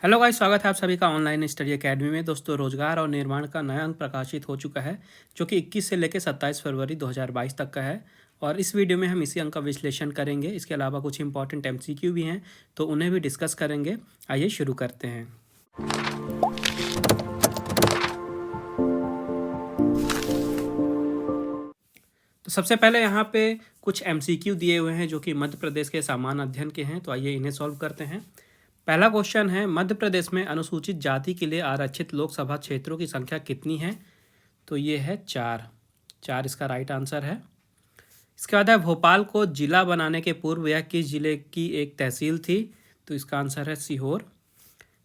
Hello guys, स्वागत है आप सभी का ऑनलाइन स्टडी एकेडमी में। दोस्तों, रोजगार और निर्माण का नया अंक प्रकाशित हो चुका है जो कि 21 से लेकर 27 फरवरी 2022 तक का है। और इस वीडियो में हम इसी अंक का विश्लेषण करेंगे। इसके अलावा कुछ इंपॉर्टेंट एमसीक्यू भी हैं तो उन्हें भी डिस्कस करेंगे। आइए शुरू करते हैं। तो सबसे पहले यहाँ पे कुछ एमसीक्यू दिए हुए हैं जो कि मध्य प्रदेश के सामान्य अध्ययन के हैं। तो आइए इन्हें सॉल्व करते हैं। पहला क्वेश्चन है, मध्य प्रदेश में अनुसूचित जाति के लिए आरक्षित लोकसभा क्षेत्रों की संख्या कितनी है? तो ये है 4। 4 इसका राइट आंसर है। इसके बाद है, भोपाल को जिला बनाने के पूर्व यह किस जिले की एक तहसील थी? तो इसका आंसर है सीहोर।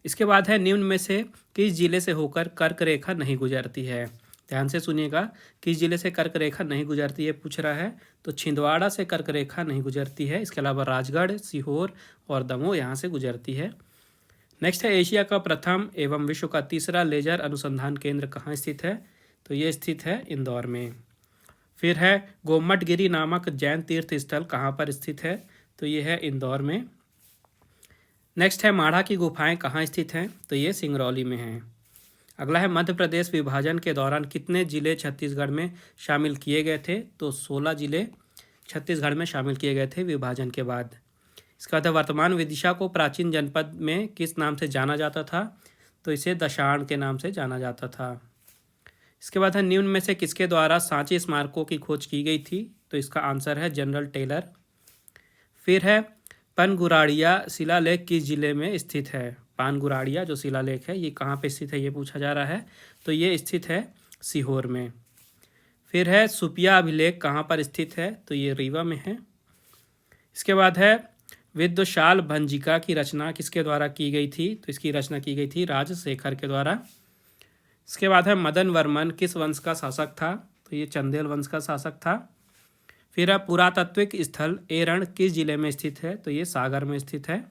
इसके बाद है, निम्न में से किस जिले से होकर कर्क रेखा नहीं गुजरती है? ध्यान से सुनिएगा, किस जिले से कर्क रेखा नहीं गुजरती है पूछ रहा है। तो छिंदवाड़ा से कर्क रेखा नहीं गुजरती है। इसके अलावा राजगढ़, सीहोर और दमोह यहाँ से गुजरती है। नेक्स्ट है, एशिया का प्रथम एवं विश्व का तीसरा लेजर अनुसंधान केंद्र कहाँ स्थित है? तो ये स्थित है इंदौर में। फिर है, गोमटगिरी नामक जैन तीर्थ स्थल कहाँ पर स्थित है? तो ये है इंदौर में। नेक्स्ट है, माढ़ा की गुफाएं कहाँ स्थित हैं? तो ये सिंगरौली में हैं। अगला है, मध्य प्रदेश विभाजन के दौरान कितने जिले छत्तीसगढ़ में शामिल किए गए थे? तो 16 जिले छत्तीसगढ़ में शामिल किए गए थे विभाजन के बाद। इसके बाद वर्तमान विदिशा को प्राचीन जनपद में किस नाम से जाना जाता था? तो इसे दशाण के नाम से जाना जाता था। इसके बाद है, निम्न में से किसके द्वारा सांची स्मारकों की खोज की गई थी? तो इसका आंसर है जनरल टेलर। फिर है, पनगुराड़िया शिलालेख किस जिले में स्थित है? पानगुराड़िया जो शिलालेख है ये कहाँ पे स्थित है ये पूछा जा रहा है। तो ये स्थित है सीहोर में। फिर है, सुपिया अभिलेख कहाँ पर स्थित है? तो ये रीवा में है। इसके बाद है, विद्वशाल भंजिका की रचना किसके द्वारा की गई थी? तो इसकी रचना की गई थी राजशेखर के द्वारा। इसके बाद है, मदन वर्मन किस वंश का शासक था? तो ये चंदेल वंश का शासक था। फिर है, पुरातात्विक स्थल एरण किस जिले में स्थित है? तो ये सागर में स्थित है।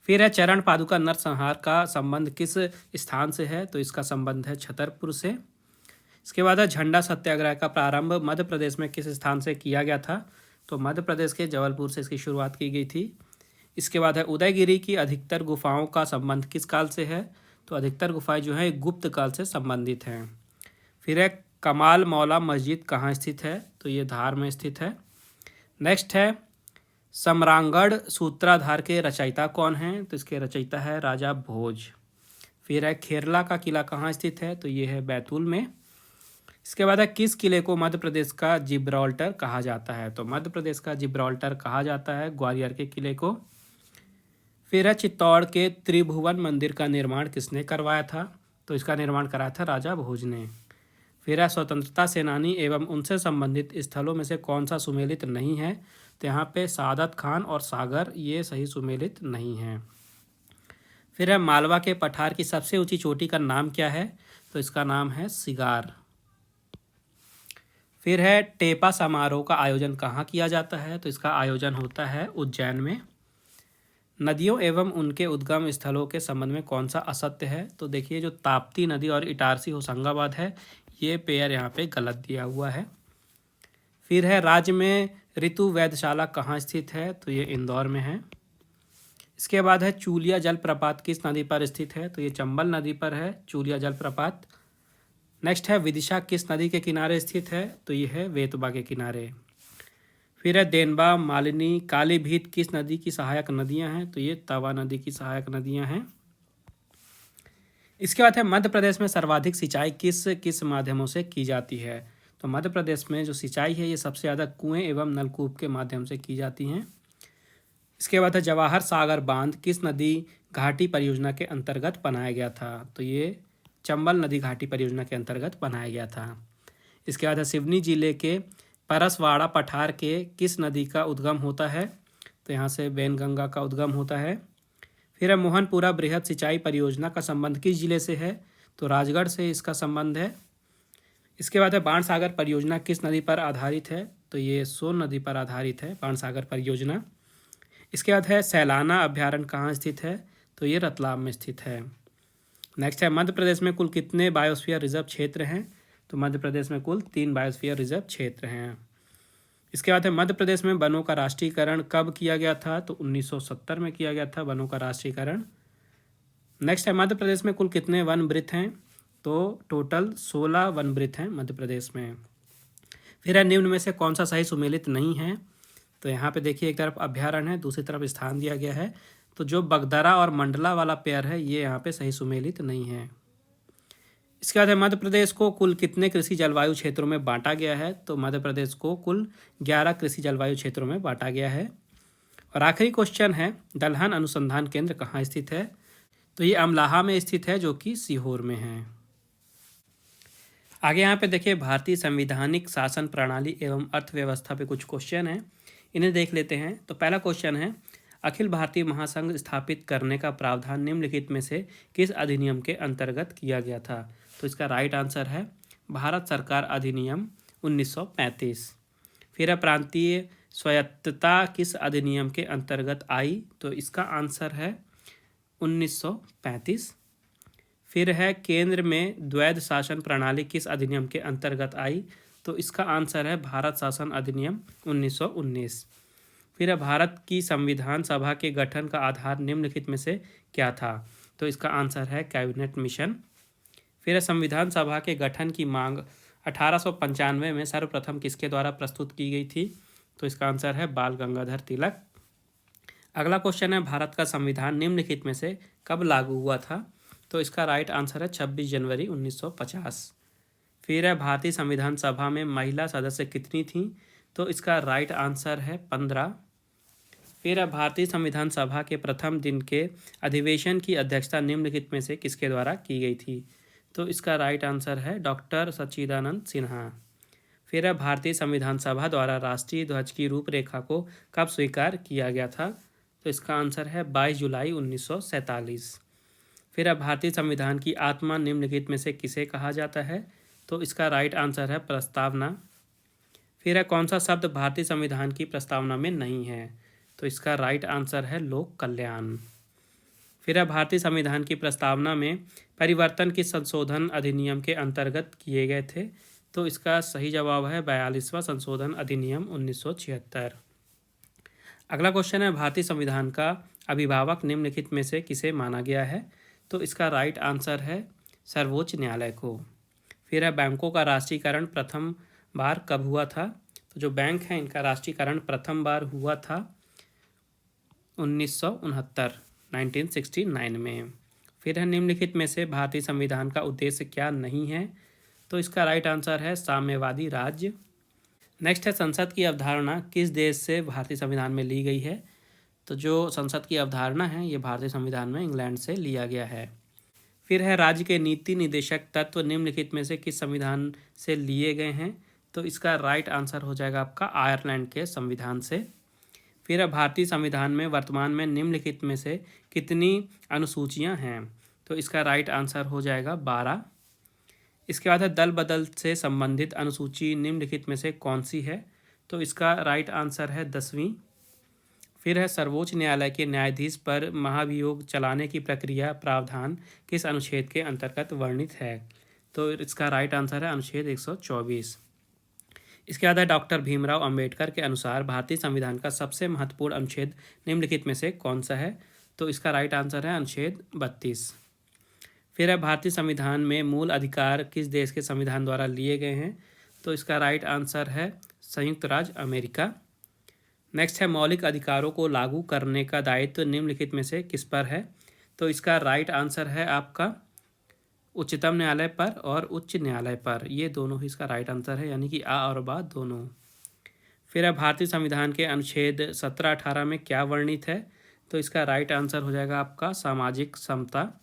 फिर है, चरण पादुका नरसंहार का संबंध किस स्थान से है? तो इसका संबंध है छतरपुर से। इसके बाद है, झंडा सत्याग्रह का प्रारंभ मध्य प्रदेश में किस स्थान से किया गया था? तो मध्य प्रदेश के जबलपुर से इसकी शुरुआत की गई थी। इसके बाद है, उदयगिरी की अधिकतर गुफाओं का संबंध किस काल से है? तो अधिकतर गुफाएं जो है गुप्त काल से संबंधित हैं। फिर है, कमाल मौला मस्जिद कहाँ स्थित है? तो ये धार में स्थित है। नेक्स्ट है, सम्रांगढ़ सूत्राधार के रचयिता कौन हैं? तो इसके रचयिता है राजा भोज। फिर है, खेरला का किला कहाँ स्थित है? तो ये है बैतूल में। इसके बाद है, किस किले को मध्य प्रदेश का जिब्राल्टर कहा जाता है? तो मध्य प्रदेश का जिब्राल्टर कहा जाता है ग्वालियर के किले को। फिर है, चित्तौड़ के त्रिभुवन मंदिर का निर्माण किसने करवाया था? तो इसका निर्माण कराया था राजा भोज ने। फिर है, स्वतंत्रता सेनानी एवं उनसे संबंधित स्थलों में से कौन सा सुमेलित नहीं है? तो यहाँ पे सादत खान और सागर ये सही सुमेलित नहीं है। फिर है, मालवा के पठार की सबसे ऊंची चोटी का नाम क्या है? तो इसका नाम है सिगार। फिर है, टेपा समारोह का आयोजन कहाँ किया जाता है? तो इसका आयोजन होता है उज्जैन में। नदियों एवं उनके उद्गम स्थलों के संबंध में कौन सा असत्य है? तो देखिए, जो ताप्ती नदी और इटारसी होशंगाबाद है ये पेयर यहाँ पे गलत दिया हुआ है। फिर है, राज्य में ऋतु वेधशाला कहाँ स्थित है? तो ये इंदौर में है। इसके बाद है, चूलिया जलप्रपात किस नदी पर स्थित है? तो ये चंबल नदी पर है चूलिया जलप्रपात। नेक्स्ट है, विदिशा किस नदी के किनारे स्थित है? तो ये है वेतवा के किनारे। फिर है, देनबा, मालिनी, कालीभीत किस नदी की सहायक नदियां हैं? तो ये तवा नदी की सहायक नदियां हैं। इसके बाद है, मध्य प्रदेश में सर्वाधिक सिंचाई किस किस माध्यमों से की जाती है? तो मध्य प्रदेश में जो सिंचाई है ये सबसे ज़्यादा कुएं एवं नलकूप के माध्यम से की जाती हैं। इसके बाद है, जवाहर सागर बांध किस नदी घाटी परियोजना के अंतर्गत बनाया गया था? तो ये चंबल नदी घाटी परियोजना के अंतर्गत बनाया गया था। इसके बाद है, सिवनी जिले के परसवाड़ा पठार के किस नदी का उद्गम होता है? तो यहाँ से वैनगंगा का उद्गम होता है। फिर है, मोहनपुरा बृहद सिंचाई परियोजना का संबंध किस जिले से है? तो राजगढ़ से इसका संबंध है। इसके बाद है, बाणसागर परियोजना किस नदी पर आधारित है? तो ये सोन नदी पर आधारित है बाणसागर परियोजना। इसके बाद है, सैलाना अभ्यारण्य कहाँ स्थित है? तो ये रतलाम में स्थित है। नेक्स्ट है, मध्य प्रदेश में कुल कितने बायोस्फीयर रिजर्व क्षेत्र हैं? तो मध्य प्रदेश में कुल 3 बायोस्फीयर रिजर्व क्षेत्र हैं। इसके बाद है, मध्य प्रदेश में वनों का राष्ट्रीयकरण कब किया गया था? तो 1970 में किया गया था वनों का राष्ट्रीयकरण। नेक्स्ट है मध्य प्रदेश में कुल कितने वन वृत्त हैं? तो टोटल 16 वन वृत्त हैं मध्य प्रदेश में। फिर है निम्न में से कौन सा सही सुमेलित नहीं है? तो यहाँ पे देखिए एक तरफ अभ्यारण्य है, दूसरी तरफ स्थान दिया गया है, तो जो बगदरा और मंडला वाला पेयर है ये यहाँ पे सही सुमेलित नहीं है। इसके बाद है मध्य प्रदेश को कुल कितने कृषि जलवायु क्षेत्रों में बांटा गया है? तो मध्य प्रदेश को कुल 11 कृषि जलवायु क्षेत्रों में बांटा गया है। और आखिरी क्वेश्चन है दलहन अनुसंधान केंद्र कहाँ स्थित है? तो ये अमलाहा में स्थित है, जो कि सीहोर में है। आगे यहाँ पे देखिए भारतीय संवैधानिक शासन प्रणाली एवं अर्थव्यवस्था पे कुछ क्वेश्चन हैं, इन्हें देख लेते हैं। तो पहला क्वेश्चन है अखिल भारतीय महासंघ स्थापित करने का प्रावधान निम्नलिखित में से किस अधिनियम के अंतर्गत किया गया था? तो इसका राइट आंसर है भारत सरकार अधिनियम 1935। फिर है प्रांतीय स्वायत्तता किस अधिनियम के अंतर्गत आई? तो इसका आंसर है 1935। फिर है केंद्र में द्वैध शासन प्रणाली किस अधिनियम के अंतर्गत आई? तो इसका आंसर है भारत शासन अधिनियम 1919। फिर है भारत की संविधान सभा के गठन का आधार निम्नलिखित में से क्या था? तो इसका आंसर है कैबिनेट मिशन। फिर है संविधान सभा के गठन की मांग 1895 में सर्वप्रथम किसके द्वारा प्रस्तुत की गई थी? तो इसका आंसर है बाल गंगाधर तिलक। अगला क्वेश्चन है भारत का संविधान निम्नलिखित में से कब लागू हुआ था? तो इसका राइट आंसर है 26 जनवरी 1950। फिर है भारतीय संविधान सभा में महिला सदस्य कितनी थीं? तो इसका राइट आंसर है 15। फिर है भारतीय संविधान सभा के प्रथम दिन के अधिवेशन की अध्यक्षता निम्नलिखित में से किसके द्वारा की गई थी? तो इसका राइट आंसर है डॉक्टर सच्चिदानंद सिन्हा। फिर है भारतीय संविधान सभा द्वारा राष्ट्रीय ध्वज की रूपरेखा को कब स्वीकार किया गया था? तो इसका आंसर है 22 जुलाई 1947। फिर है भारतीय संविधान की आत्मा निम्नलिखित में से किसे कहा जाता है? तो इसका राइट आंसर है प्रस्तावना। फिर है कौन सा शब्द भारतीय संविधान की प्रस्तावना में नहीं है? तो इसका राइट आंसर है लोक कल्याण। फिर है भारतीय संविधान की प्रस्तावना में परिवर्तन किस संशोधन अधिनियम के अंतर्गत किए गए थे? तो इसका सही जवाब है 42वां संशोधन अधिनियम 1976। अगला क्वेश्चन है भारतीय संविधान का अभिभावक निम्नलिखित में से किसे माना गया है? तो इसका राइट आंसर है सर्वोच्च न्यायालय को। फिर है बैंकों का राष्ट्रीयकरण प्रथम बार कब हुआ था? तो जो बैंक है इनका राष्ट्रीयकरण प्रथम बार हुआ था 1969 में। फिर है निम्नलिखित में से भारतीय संविधान का उद्देश्य क्या नहीं है? तो इसका राइट आंसर है साम्यवादी राज्य। नेक्स्ट है संसद की अवधारणा किस देश से भारतीय संविधान में ली गई है? तो जो संसद की अवधारणा है ये भारतीय संविधान में इंग्लैंड से लिया गया है। फिर है राज्य के नीति निदेशक तत्व निम्नलिखित में से किस संविधान से लिए गए हैं? तो इसका राइट आंसर हो जाएगा आपका आयरलैंड के संविधान से। फिर है भारतीय संविधान में वर्तमान में निम्नलिखित में से कितनी अनुसूचियां हैं? तो इसका राइट आंसर हो जाएगा 12। इसके बाद है दल बदल से संबंधित अनुसूची निम्नलिखित में से कौन सी है? तो इसका राइट आंसर है 10वीं। फिर है सर्वोच्च न्यायालय के न्यायाधीश पर महाभियोग चलाने की प्रक्रिया प्रावधान किस अनुच्छेद के अंतर्गत वर्णित है? तो इसका राइट आंसर है अनुच्छेद 124। इसके बाद है डॉक्टर भीमराव अंबेडकर के अनुसार भारतीय संविधान का सबसे महत्वपूर्ण अनुच्छेद निम्नलिखित में से कौन सा है? तो इसका राइट आंसर है अनुच्छेद 32। फिर है भारतीय संविधान में मूल अधिकार किस देश के संविधान द्वारा लिए गए हैं? तो इसका राइट आंसर है संयुक्त राज्य अमेरिका। नेक्स्ट है मौलिक अधिकारों को लागू करने का दायित्व निम्नलिखित में से किस पर है? तो इसका राइट आंसर है आपका उच्चतम न्यायालय पर और उच्च न्यायालय पर, ये दोनों ही इसका राइट आंसर है, यानी कि आ और बा दोनों। फिर है भारतीय संविधान के अनुच्छेद 17-18 में क्या वर्णित है? तो इसका राइट आंसर हो जाएगा आपका सामाजिक समता।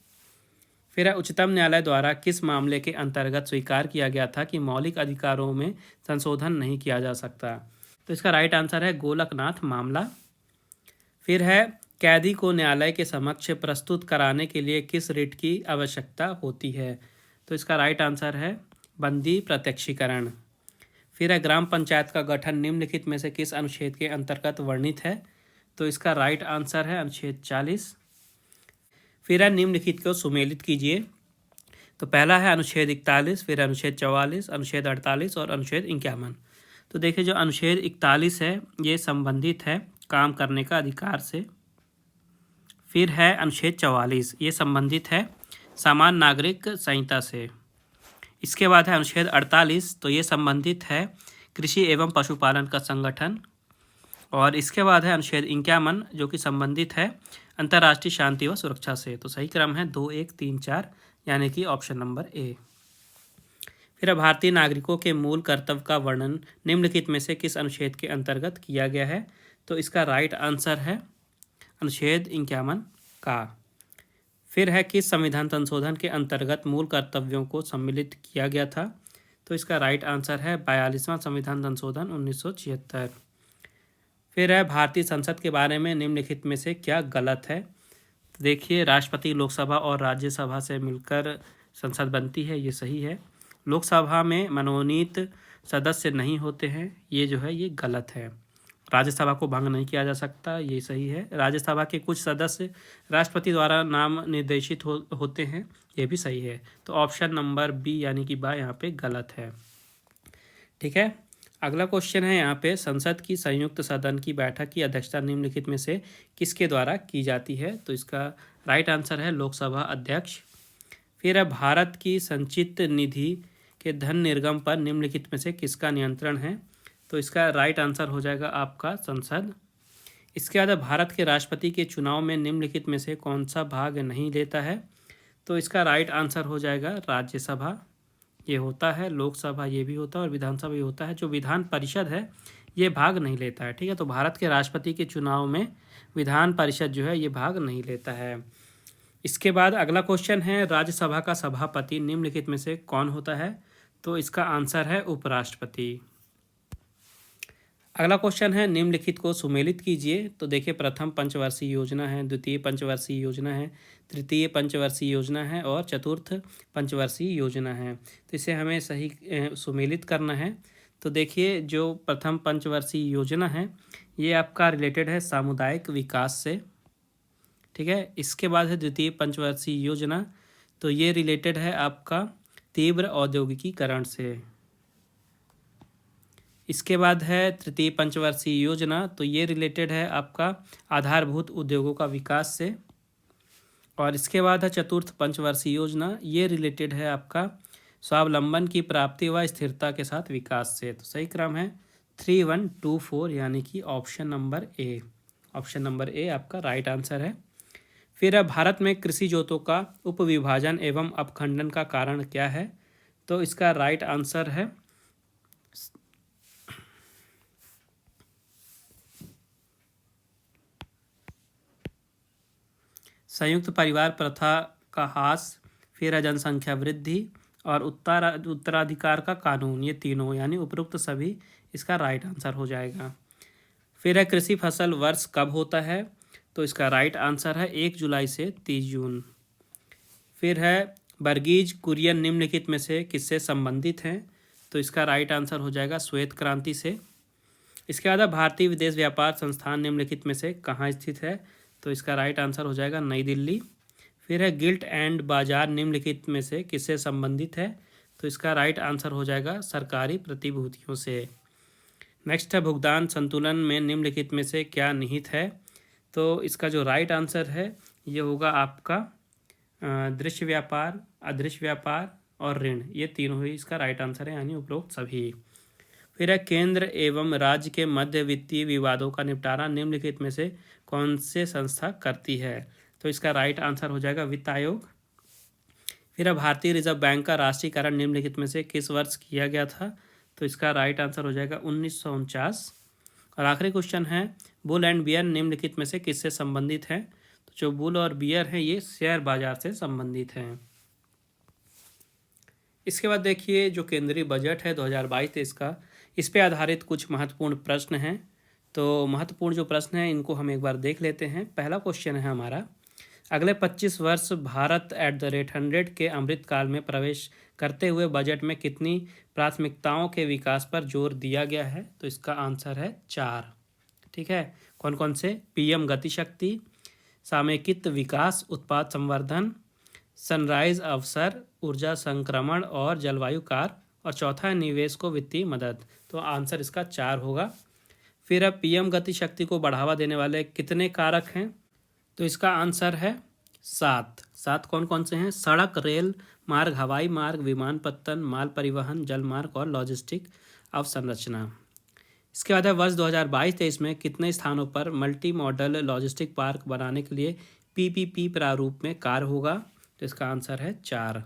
फिर है उच्चतम न्यायालय द्वारा किस मामले के अंतर्गत स्वीकार किया गया था कि मौलिक अधिकारों में संशोधन नहीं किया जा सकता? तो इसका राइट आंसर है गोलकनाथ मामला। फिर है कैदी को न्यायालय के समक्ष प्रस्तुत कराने के लिए किस रिट की आवश्यकता होती है? तो इसका राइट आंसर है बंदी प्रत्यक्षीकरण। फिर है ग्राम पंचायत का गठन निम्नलिखित में से किस अनुच्छेद के अंतर्गत वर्णित है? तो इसका राइट आंसर है अनुच्छेद 40। फिर है निम्नलिखित को सुमेलित कीजिए। तो पहला है अनुच्छेद 41, फिर अनुच्छेद 44, अनुच्छेद 48 और अनुच्छेद 51। तो देखिए जो अनुच्छेद 41 है ये संबंधित है काम करने का अधिकार से। फिर है अनुच्छेद 44, ये संबंधित है सामान्य नागरिक संहिता से। इसके बाद है अनुच्छेद 48, तो ये संबंधित है कृषि एवं पशुपालन का संगठन। और इसके बाद है अनुच्छेद 51, जो कि संबंधित है अंतर्राष्ट्रीय शांति व सुरक्षा से। तो सही क्रम है 2, 1, 3, 4, यानी कि ऑप्शन नंबर ए। फिर भारतीय नागरिकों के मूल कर्तव्य का वर्णन निम्नलिखित में से किस अनुच्छेद के अंतर्गत किया गया है? तो इसका राइट आंसर है अनुच्छेद 51 का। फिर है किस संविधान संशोधन के अंतर्गत मूल कर्तव्यों को सम्मिलित किया गया था? तो इसका राइट आंसर है 42वां संविधान संशोधन 1976। फिर है भारतीय संसद के बारे में निम्नलिखित में से क्या गलत है? देखिए, राष्ट्रपति लोकसभा और राज्यसभा से मिलकर संसद बनती है, ये सही है। लोकसभा में मनोनीत सदस्य नहीं होते हैं, ये जो है ये गलत है। राज्यसभा को भंग नहीं किया जा सकता, ये सही है। राज्यसभा के कुछ सदस्य राष्ट्रपति द्वारा नाम निर्देशित होते हैं, ये भी सही है। तो ऑप्शन नंबर बी यानी कि बा यहाँ पे गलत है। ठीक है, अगला क्वेश्चन है यहाँ पे, संसद की संयुक्त सदन की बैठक की अध्यक्षता निम्नलिखित में से किसके द्वारा की जाती है? तो इसका राइट आंसर है लोकसभा अध्यक्ष। फिर है भारत की संचित निधि के धन निर्गम पर निम्नलिखित में से किसका नियंत्रण है? तो इसका राइट आंसर हो जाएगा आपका संसद। इसके बाद भारत के राष्ट्रपति के चुनाव में निम्नलिखित में से कौन सा भाग नहीं लेता है? तो इसका राइट आंसर हो जाएगा राज्यसभा, ये होता है। लोकसभा ये भी होता है और विधानसभा ये होता है। जो विधान परिषद है ये भाग नहीं लेता है। ठीक है, तो भारत के राष्ट्रपति के चुनाव में विधान परिषद जो है ये भाग नहीं लेता है। इसके बाद अगला क्वेश्चन है, राज्यसभा का सभापति निम्नलिखित में से कौन होता है? तो इसका आंसर है उपराष्ट्रपति। अगला क्वेश्चन है, निम्नलिखित को सुमेलित कीजिए। तो देखिए, प्रथम पंचवर्षीय योजना है, द्वितीय पंचवर्षीय योजना है, तृतीय पंचवर्षीय योजना है और चतुर्थ पंचवर्षीय योजना है। तो इसे हमें सही सुमेलित करना है। तो देखिए, जो प्रथम पंचवर्षीय योजना है ये आपका रिलेटेड है सामुदायिक विकास से। ठीक है, इसके बाद है द्वितीय पंचवर्षीय योजना, तो ये रिलेटेड है आपका तीव्र औद्योगिकीकरण से। इसके बाद है तृतीय पंचवर्षीय योजना, तो ये रिलेटेड है आपका आधारभूत उद्योगों का विकास से। और इसके बाद है चतुर्थ पंचवर्षीय योजना, ये रिलेटेड है आपका स्वावलंबन की प्राप्ति व स्थिरता के साथ विकास से। तो सही क्रम है 3, 1, 2, 4, यानी कि option number A. Option number A आपका राइट आंसर है। फिर अब भारत में कृषि जोतों का उपविभाजन एवं अपखंडन का कारण क्या है? तो इसका राइट आंसर है संयुक्त परिवार प्रथा का ह्रास, फिर है जनसंख्या वृद्धि और उत्तराधिकार का कानून, ये तीनों यानी उपरोक्त सभी इसका राइट आंसर हो जाएगा। फिर है कृषि फसल वर्ष कब होता है? तो इसका राइट आंसर है 1 जुलाई से 30 जून। फिर है वर्गीज कुरियन निम्नलिखित में से किससे संबंधित हैं? तो इसका राइट आंसर हो जाएगा श्वेत क्रांति से। इसके बाद भारतीय विदेश व्यापार संस्थान निम्नलिखित में से कहाँ स्थित है? तो इसका राइट आंसर हो जाएगा नई दिल्ली। फिर है गिल्ट एंड बाजार निम्नलिखित में से किससे संबंधित है? तो इसका राइट आंसर हो जाएगा सरकारी प्रतिभूतियों से। नेक्स्ट है भुगतान संतुलन में निम्नलिखित में से क्या निहित है? तो इसका जो राइट आंसर है ये होगा आपका दृश्य व्यापार, अदृश्य व्यापार और ऋण, ये तीनों ही इसका राइट आंसर है, यानी उपरोक्त सभी। फिर है केंद्र एवं राज्य के मध्य वित्तीय विवादों का निपटारा निम्नलिखित में से कौन से संस्था करती है? तो इसका राइट आंसर हो जाएगा वित्त आयोग। फिर है भारतीय रिजर्व बैंक का राष्ट्रीयकरण निम्नलिखित में से किस वर्ष किया गया था? तो इसका राइट आंसर हो जाएगा 1949। और आखिरी क्वेश्चन है, बुल एंड बियर निम्नलिखित में से किससे संबंधित है? तो जो बुल और बियर है ये शेयर बाजार से संबंधित हैं। इसके बाद देखिए, जो केंद्रीय बजट है 2022-23 का, इस पे आधारित कुछ महत्वपूर्ण प्रश्न हैं। तो महत्वपूर्ण जो प्रश्न हैं इनको हम एक बार देख लेते हैं। पहला क्वेश्चन है हमारा, अगले 25 वर्ष भारत @100 के अमृतकाल में प्रवेश करते हुए बजट में कितनी प्राथमिकताओं के विकास पर जोर दिया गया है? तो इसका आंसर है 4। ठीक है, कौन कौन से? पीएम गति शक्ति, सामयिक विकास, उत्पाद संवर्धन, सनराइज अवसर, ऊर्जा संक्रमण और जलवायु कार्य, और चौथा है निवेश को वित्तीय मदद। तो आंसर इसका 4 होगा। फिर अब पीएम गति शक्ति को बढ़ावा देने वाले कितने कारक हैं? तो इसका आंसर है 7। 7 कौन कौन से हैं? सड़क, रेल मार्ग, हवाई मार्ग, विमानपत्तन, माल परिवहन, जल मार्ग और लॉजिस्टिक अवसंरचना। इसके बाद है वर्ष 2022-23 में कितने स्थानों पर मल्टी मॉडल लॉजिस्टिक पार्क बनाने के लिए पीपीपी प्रारूप में कार्य होगा? तो इसका आंसर है 4।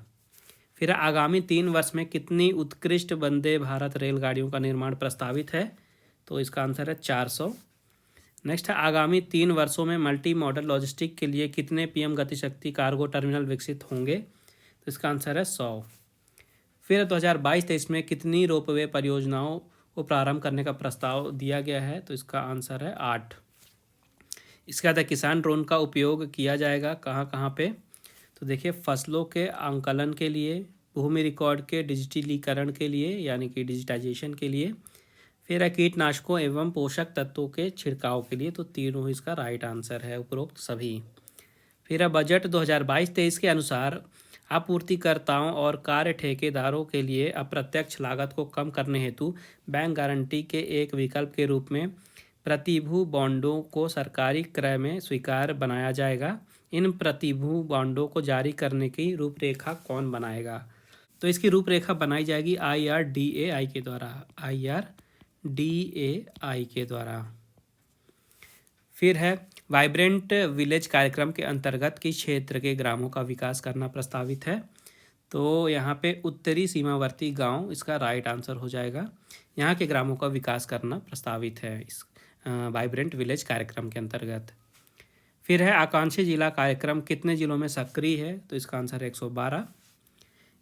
फिर आगामी 3 वर्ष में कितनी उत्कृष्ट वंदे भारत रेलगाड़ियों का निर्माण प्रस्तावित है? तो इसका आंसर है 400। नेक्स्ट है आगामी 3 वर्षों में मल्टी मॉडल लॉजिस्टिक के लिए कितने पीएम गतिशक्ति कार्गो टर्मिनल विकसित होंगे? तो इसका आंसर है 100। फिर 2022-23 में कितनी रोपवे परियोजनाओं को प्रारंभ करने का प्रस्ताव दिया गया है? तो इसका आंसर है 8। इसके बाद किसान ड्रोन का उपयोग किया जाएगा कहाँ कहाँ पे? तो देखिए, फसलों के आंकलन के लिए, भूमि रिकॉर्ड के डिजिटलीकरण के लिए यानी कि डिजिटाइजेशन के लिए, फिर है कीटनाशकों एवं पोषक तत्वों के छिड़काव के लिए। तो तीनों इसका राइट आंसर है उपरोक्त सभी। फिर है बजट 2022-23 के अनुसार आपूर्तिकर्ताओं और कार्य ठेकेदारों के लिए अप्रत्यक्ष लागत को कम करने हेतु बैंक गारंटी के एक विकल्प के रूप में प्रतिभू बॉन्डों को सरकारी क्रय में स्वीकार बनाया जाएगा। इन प्रतिभू बॉन्डों को जारी करने की रूपरेखा कौन बनाएगा? तो इसकी रूपरेखा बनाई जाएगी IRDAI के द्वारा। IRDAI के द्वारा। फिर है वाइब्रेंट विलेज कार्यक्रम के अंतर्गत किस क्षेत्र के ग्रामों का विकास करना प्रस्तावित है? तो यहाँ पे उत्तरी सीमावर्ती गांव इसका राइट आंसर हो जाएगा। यहाँ के ग्रामों का विकास करना प्रस्तावित है इस वाइब्रेंट विलेज कार्यक्रम के अंतर्गत। फिर है आकांक्षी जिला कार्यक्रम कितने जिलों में सक्रिय है? तो इसका आंसर है 112।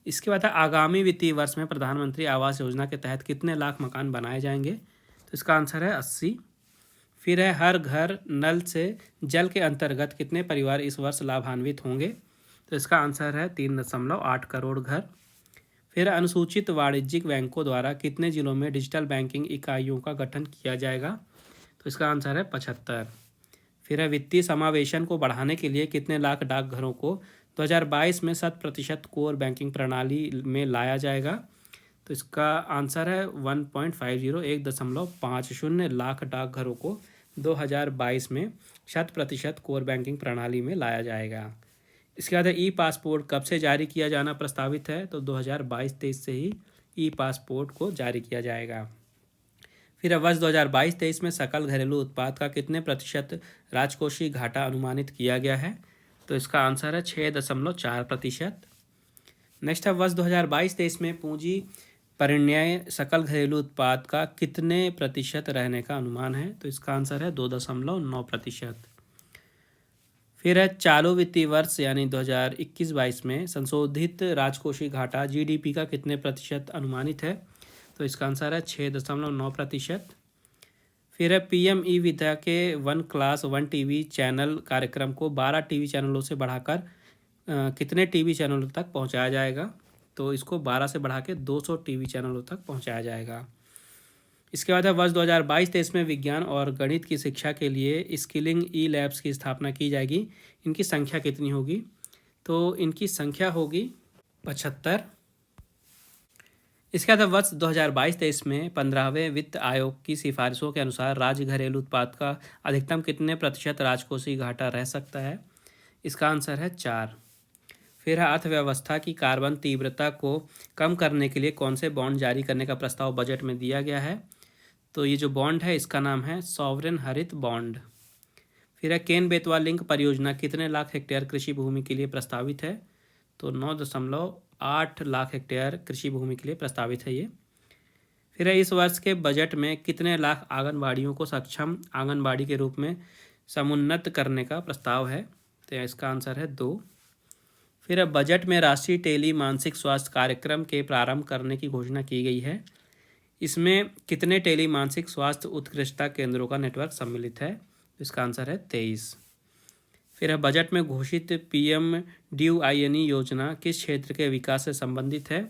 इसके बाद है आगामी वित्तीय वर्ष में प्रधानमंत्री आवास योजना के तहत कितने लाख मकान बनाए जाएंगे? तो इसका आंसर है 80। फिर है हर घर नल से जल के अंतर्गत कितने परिवार इस वर्ष लाभान्वित होंगे? तो इसका आंसर है 3.8 करोड़ घर। फिर अनुसूचित वाणिज्यिक बैंकों द्वारा कितने जिलों में डिजिटल बैंकिंग इकाइयों का गठन किया जाएगा? तो इसका आंसर है 75। फिर है वित्तीय समावेशन को बढ़ाने के लिए कितने लाख डाकघरों को 2022 में 100% कोर बैंकिंग प्रणाली में लाया जाएगा? तो इसका आंसर है 1.50 लाख डाकघरों को 2022 में 100% कोर बैंकिंग प्रणाली में लाया जाएगा। इसके बाद ई पासपोर्ट कब से जारी किया जाना प्रस्तावित है? तो 2022-23 से ही ई पासपोर्ट को जारी किया जाएगा। फिर वर्ष 2022-23 में सकल घरेलू उत्पाद का कितने प्रतिशत राजकोषीय घाटा अनुमानित किया गया है? तो इसका आंसर है 6.4%। नेक्स्ट है वर्ष 2022-23 में पूंजी परिव्यय सकल घरेलू उत्पाद का कितने प्रतिशत रहने का अनुमान है? तो इसका आंसर है 2.9%। फिर है चालू वित्तीय वर्ष यानी 2021-22 में संशोधित राजकोषीय घाटा जीडीपी का कितने प्रतिशत अनुमानित है? तो इसका आंसर है 6.9%। फिर है पीएमई विद्या के 1 क्लास 1 टीवी चैनल कार्यक्रम को 12 टीवी चैनलों से बढ़ाकर कितने टीवी चैनलों तक पहुंचाया जाएगा? तो इसको 12 से बढ़ा के 200 टीवी चैनलों तक पहुंचाया जाएगा। इसके बाद है वर्ष 2022-23 में विज्ञान और गणित की शिक्षा के लिए स्किलिंग ई लैब्स की स्थापना की जाएगी। इनकी संख्या कितनी होगी? तो इनकी संख्या होगी 75। इसके बाद वर्ष 2022-23 में 15वें वित्त आयोग की सिफारिशों के अनुसार राज्य घरेलू उत्पाद का अधिकतम कितने प्रतिशत राजकोषीय घाटा रह सकता है? इसका आंसर है 4। फिर है अर्थव्यवस्था की कार्बन तीव्रता को कम करने के लिए कौन से बॉन्ड जारी करने का प्रस्ताव बजट में दिया गया है? तो ये जो बॉन्ड है इसका नाम है सॉवरेन हरित बॉन्ड। फिर है केन बेतवा लिंक परियोजना कितने लाख हेक्टेयर कृषि भूमि के लिए प्रस्तावित है? तो 9.8 लाख हेक्टेयर कृषि भूमि के लिए प्रस्तावित है ये। फिर है इस वर्ष के बजट में कितने लाख आंगनबाड़ियों को सक्षम आंगनबाड़ी के रूप में समुन्नत करने का प्रस्ताव है? तो इसका आंसर है 2। फिर है बजट में राष्ट्रीय टेली मानसिक स्वास्थ्य कार्यक्रम के प्रारंभ करने की घोषणा की गई है। इसमें कितने टेली मानसिक स्वास्थ्य उत्कृष्टता केंद्रों का नेटवर्क सम्मिलित है? इसका आंसर है 23। फिर है बजट में घोषित PMDUINE योजना किस क्षेत्र के विकास से संबंधित है?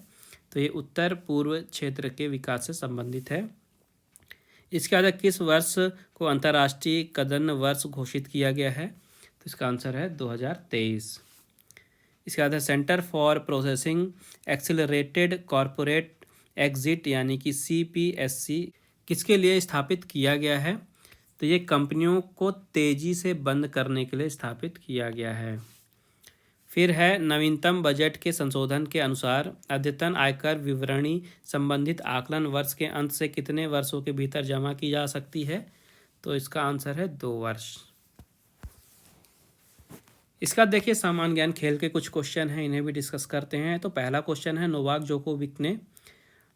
तो ये उत्तर पूर्व क्षेत्र के विकास से संबंधित है। इसके बाद किस वर्ष को अंतर्राष्ट्रीय कदन वर्ष घोषित किया गया है? तो इसका आंसर है 2023। इसके बाद centre for processing accelerated corporate exit यानी कि CPSC किसके लिए स्थापित किया गया है? तो ये कंपनियों को तेज़ी से बंद करने के लिए स्थापित किया गया है। फिर है नवीनतम बजट के संशोधन के अनुसार अद्यतन आयकर विवरणी संबंधित आकलन वर्ष के अंत से कितने वर्षों के भीतर जमा की जा सकती है? तो इसका आंसर है 2 वर्ष। इसका देखिए सामान्य ज्ञान खेल के कुछ क्वेश्चन हैं, इन्हें भी डिस्कस करते हैं। तो पहला क्वेश्चन है, नोवाक जोकोविक ने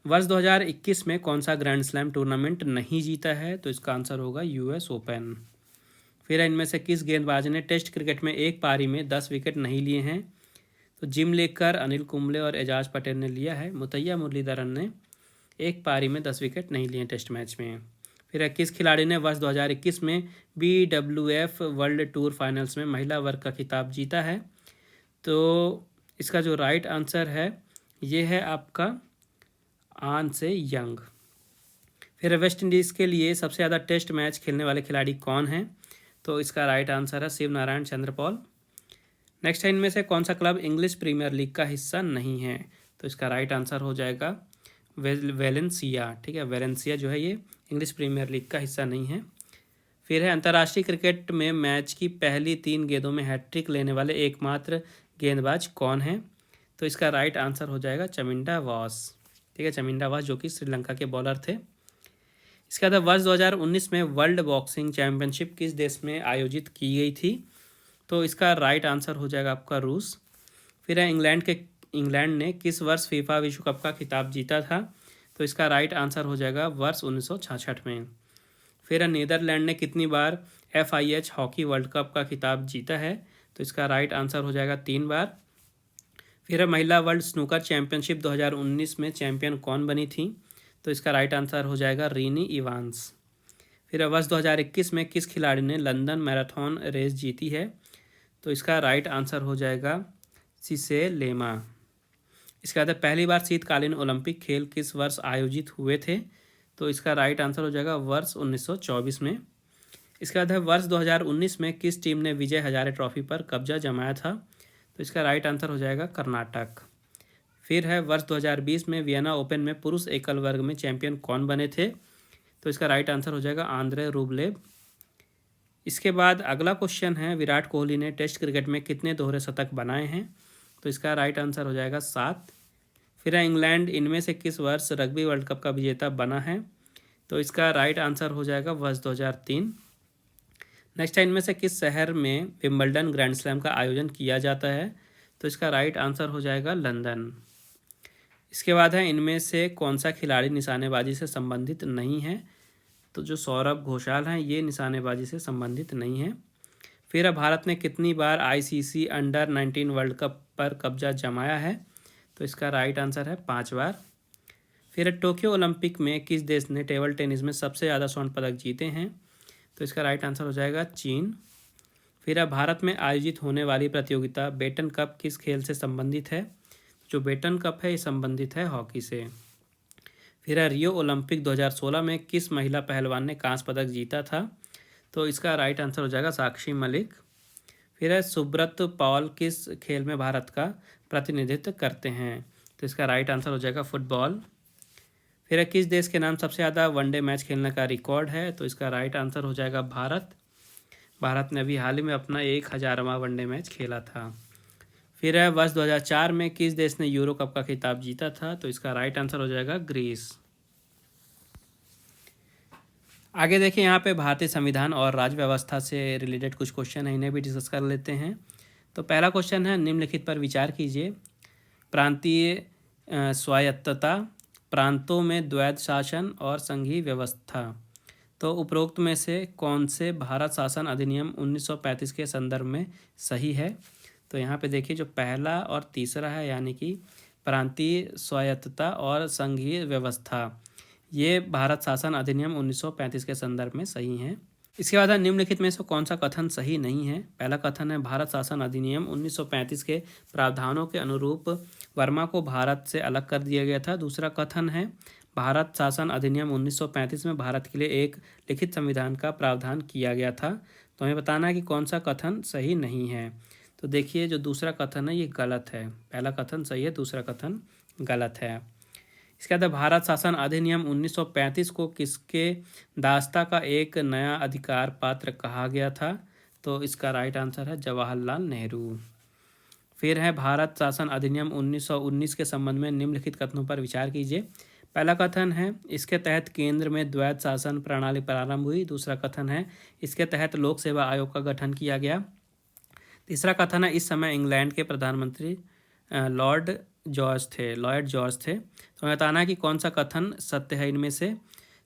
वर्ष 2021 में कौन सा ग्रैंड स्लैम टूर्नामेंट नहीं जीता है? तो इसका आंसर होगा यूएस ओपन। फिर इनमें से किस गेंदबाज ने टेस्ट क्रिकेट में एक पारी में 10 विकेट नहीं लिए हैं? तो जिम लेकर, अनिल कुंबले और एजाज पटेल ने लिया है। मुतैया मुरलीधरन ने एक पारी में 10 विकेट नहीं लिए टेस्ट मैच में। फिर किस खिलाड़ी ने वर्ष 2021 में BWF वर्ल्ड टूर फाइनल्स में महिला वर्ग का खिताब जीता है? तो इसका जो राइट आंसर है ये है आपका आन से यंग। फिर वेस्ट इंडीज़ के लिए सबसे ज़्यादा टेस्ट मैच खेलने वाले खिलाड़ी कौन हैं? तो इसका राइट आंसर है शिव नारायण चंद्रपॉल। नेक्स्ट है, इनमें से कौन सा क्लब इंग्लिश प्रीमियर लीग का हिस्सा नहीं है? तो इसका राइट आंसर हो जाएगा वेलेंसिया। ठीक है, वेलेंसिया जो है ये इंग्लिश प्रीमियर लीग का हिस्सा नहीं है। फिर है, अंतर्राष्ट्रीय क्रिकेट में मैच की पहली 3 गेंदों में हैट्रिक लेने वाले एकमात्र गेंदबाज कौन है? तो इसका राइट आंसर हो जाएगा चमिंडा वास। ठीक है, चमिंडा वास जो कि श्रीलंका के बॉलर थे। इसके बाद वर्ष 2019 में वर्ल्ड बॉक्सिंग चैंपियनशिप किस देश में आयोजित की गई थी? तो इसका राइट आंसर हो जाएगा आपका रूस। फिर है, इंग्लैंड ने किस वर्ष फीफा विश्व कप का खिताब जीता था? तो इसका राइट आंसर हो जाएगा वर्ष 1966 में। फिर है, नीदरलैंड ने कितनी बार FIH हॉकी वर्ल्ड कप का खिताब जीता है? तो इसका राइट आंसर हो जाएगा 3 बार। फिर है, महिला वर्ल्ड स्नूकर चैंपियनशिप 2019 में चैंपियन कौन बनी थी? तो इसका राइट आंसर हो जाएगा रीनी इवांस। फिर वर्ष 2021 में किस खिलाड़ी ने लंदन मैराथन रेस जीती है? तो इसका राइट आंसर हो जाएगा सिसे लेमा। इसके बाद पहली बार शीतकालीन ओलंपिक खेल किस वर्ष आयोजित हुए थे? तो इसका राइट आंसर हो जाएगा वर्ष 1924 में। इसके बाद है, वर्ष 2019 में किस टीम ने विजय हजारे ट्रॉफी पर कब्जा जमाया था? तो इसका राइट आंसर हो जाएगा कर्नाटक। फिर है, वर्ष 2020 में वियना ओपन में पुरुष एकल वर्ग में चैंपियन कौन बने थे? तो इसका राइट आंसर हो जाएगा आंद्रे रूबलेव। इसके बाद अगला क्वेश्चन है, विराट कोहली ने टेस्ट क्रिकेट में कितने दोहरे शतक बनाए हैं? तो इसका राइट आंसर हो जाएगा 7। फिर है, इंग्लैंड इनमें से किस वर्ष रग्बी वर्ल्ड कप का विजेता बना है? तो इसका राइट आंसर हो जाएगा वर्ष 2003। नेक्स्ट है, इनमें से किस शहर में विंबलडन ग्रैंड स्लैम का आयोजन किया जाता है? तो इसका राइट आंसर हो जाएगा लंदन। इसके बाद है, इनमें से कौन सा खिलाड़ी निशानेबाजी से संबंधित नहीं है? तो जो सौरभ घोषाल हैं ये निशानेबाजी से संबंधित नहीं है। फिर भारत ने कितनी बार ICC अंडर 19 वर्ल्ड कप पर कब्जा जमाया है? तो इसका राइट आंसर है 5 बार। फिर टोक्यो ओलंपिक में किस देश ने टेबल टेनिस में सबसे ज़्यादा स्वर्ण पदक जीते हैं? तो इसका राइट आंसर हो जाएगा चीन। फिर भारत में आयोजित होने वाली प्रतियोगिता बेटन कप किस खेल से संबंधित है? जो बेटन कप है ये संबंधित है हॉकी से। फिर रियो ओलंपिक 2016 में किस महिला पहलवान ने कांस्य पदक जीता था? तो इसका राइट आंसर हो जाएगा साक्षी मलिक। फिर सुब्रत पॉल किस खेल में भारत का प्रतिनिधित्व करते हैं? तो इसका राइट आंसर हो जाएगा फुटबॉल। फिर किस देश के नाम सबसे ज़्यादा वनडे मैच खेलने का रिकॉर्ड है? तो इसका राइट आंसर हो जाएगा भारत। भारत ने अभी हाल ही में अपना 1000वां वनडे मैच खेला था। फिर वर्ष 2004 में किस देश ने यूरो कप का खिताब जीता था? तो इसका राइट आंसर हो जाएगा ग्रीस। आगे देखिए, यहाँ पे भारतीय संविधान और राज्य व्यवस्था से रिलेटेड कुछ क्वेश्चन है, इन्हें भी डिस्कस कर लेते हैं। तो पहला क्वेश्चन है, निम्नलिखित पर विचार कीजिए। प्रांतीय स्वायत्तता, प्रांतों में द्वैध शासन और संघीय व्यवस्था। तो उपरोक्त में से कौन से भारत शासन अधिनियम 1935 के संदर्भ में सही है? तो यहाँ पे देखिए जो पहला और तीसरा है, यानी कि प्रांतीय स्वायत्तता और संघीय व्यवस्था, ये भारत शासन अधिनियम 1935 के संदर्भ में सही हैं। इसके बाद निम्नलिखित में से कौन सा कथन सही नहीं है? पहला कथन है, भारत शासन अधिनियम 1935 के प्रावधानों के अनुरूप वर्मा को भारत से अलग कर दिया गया था। दूसरा कथन है, भारत शासन अधिनियम 1935 में भारत के लिए एक लिखित संविधान का प्रावधान किया गया था। तो हमें बताना है कि कौन सा कथन सही नहीं है। तो देखिए जो दूसरा कथन है ये गलत है, पहला कथन सही है, दूसरा कथन गलत है। इसके बाद भारत शासन अधिनियम 1935 को किसके दास्ता का एक नया अधिकार पात्र कहा गया था? तो इसका राइट आंसर है जवाहरलाल नेहरू। फिर है भारत शासन अधिनियम 1919 के संबंध में निम्नलिखित कथनों पर विचार कीजिए। पहला कथन है इसके तहत केंद्र में द्वैध शासन प्रणाली प्रारंभ हुई। दूसरा कथन है इसके तहत लोक सेवा आयोग का गठन किया गया। तीसरा कथन है इस समय इंग्लैंड के प्रधानमंत्री लॉर्ड जॉर्ज थे। तो बताना है कि कौन सा कथन सत्य है इनमें से।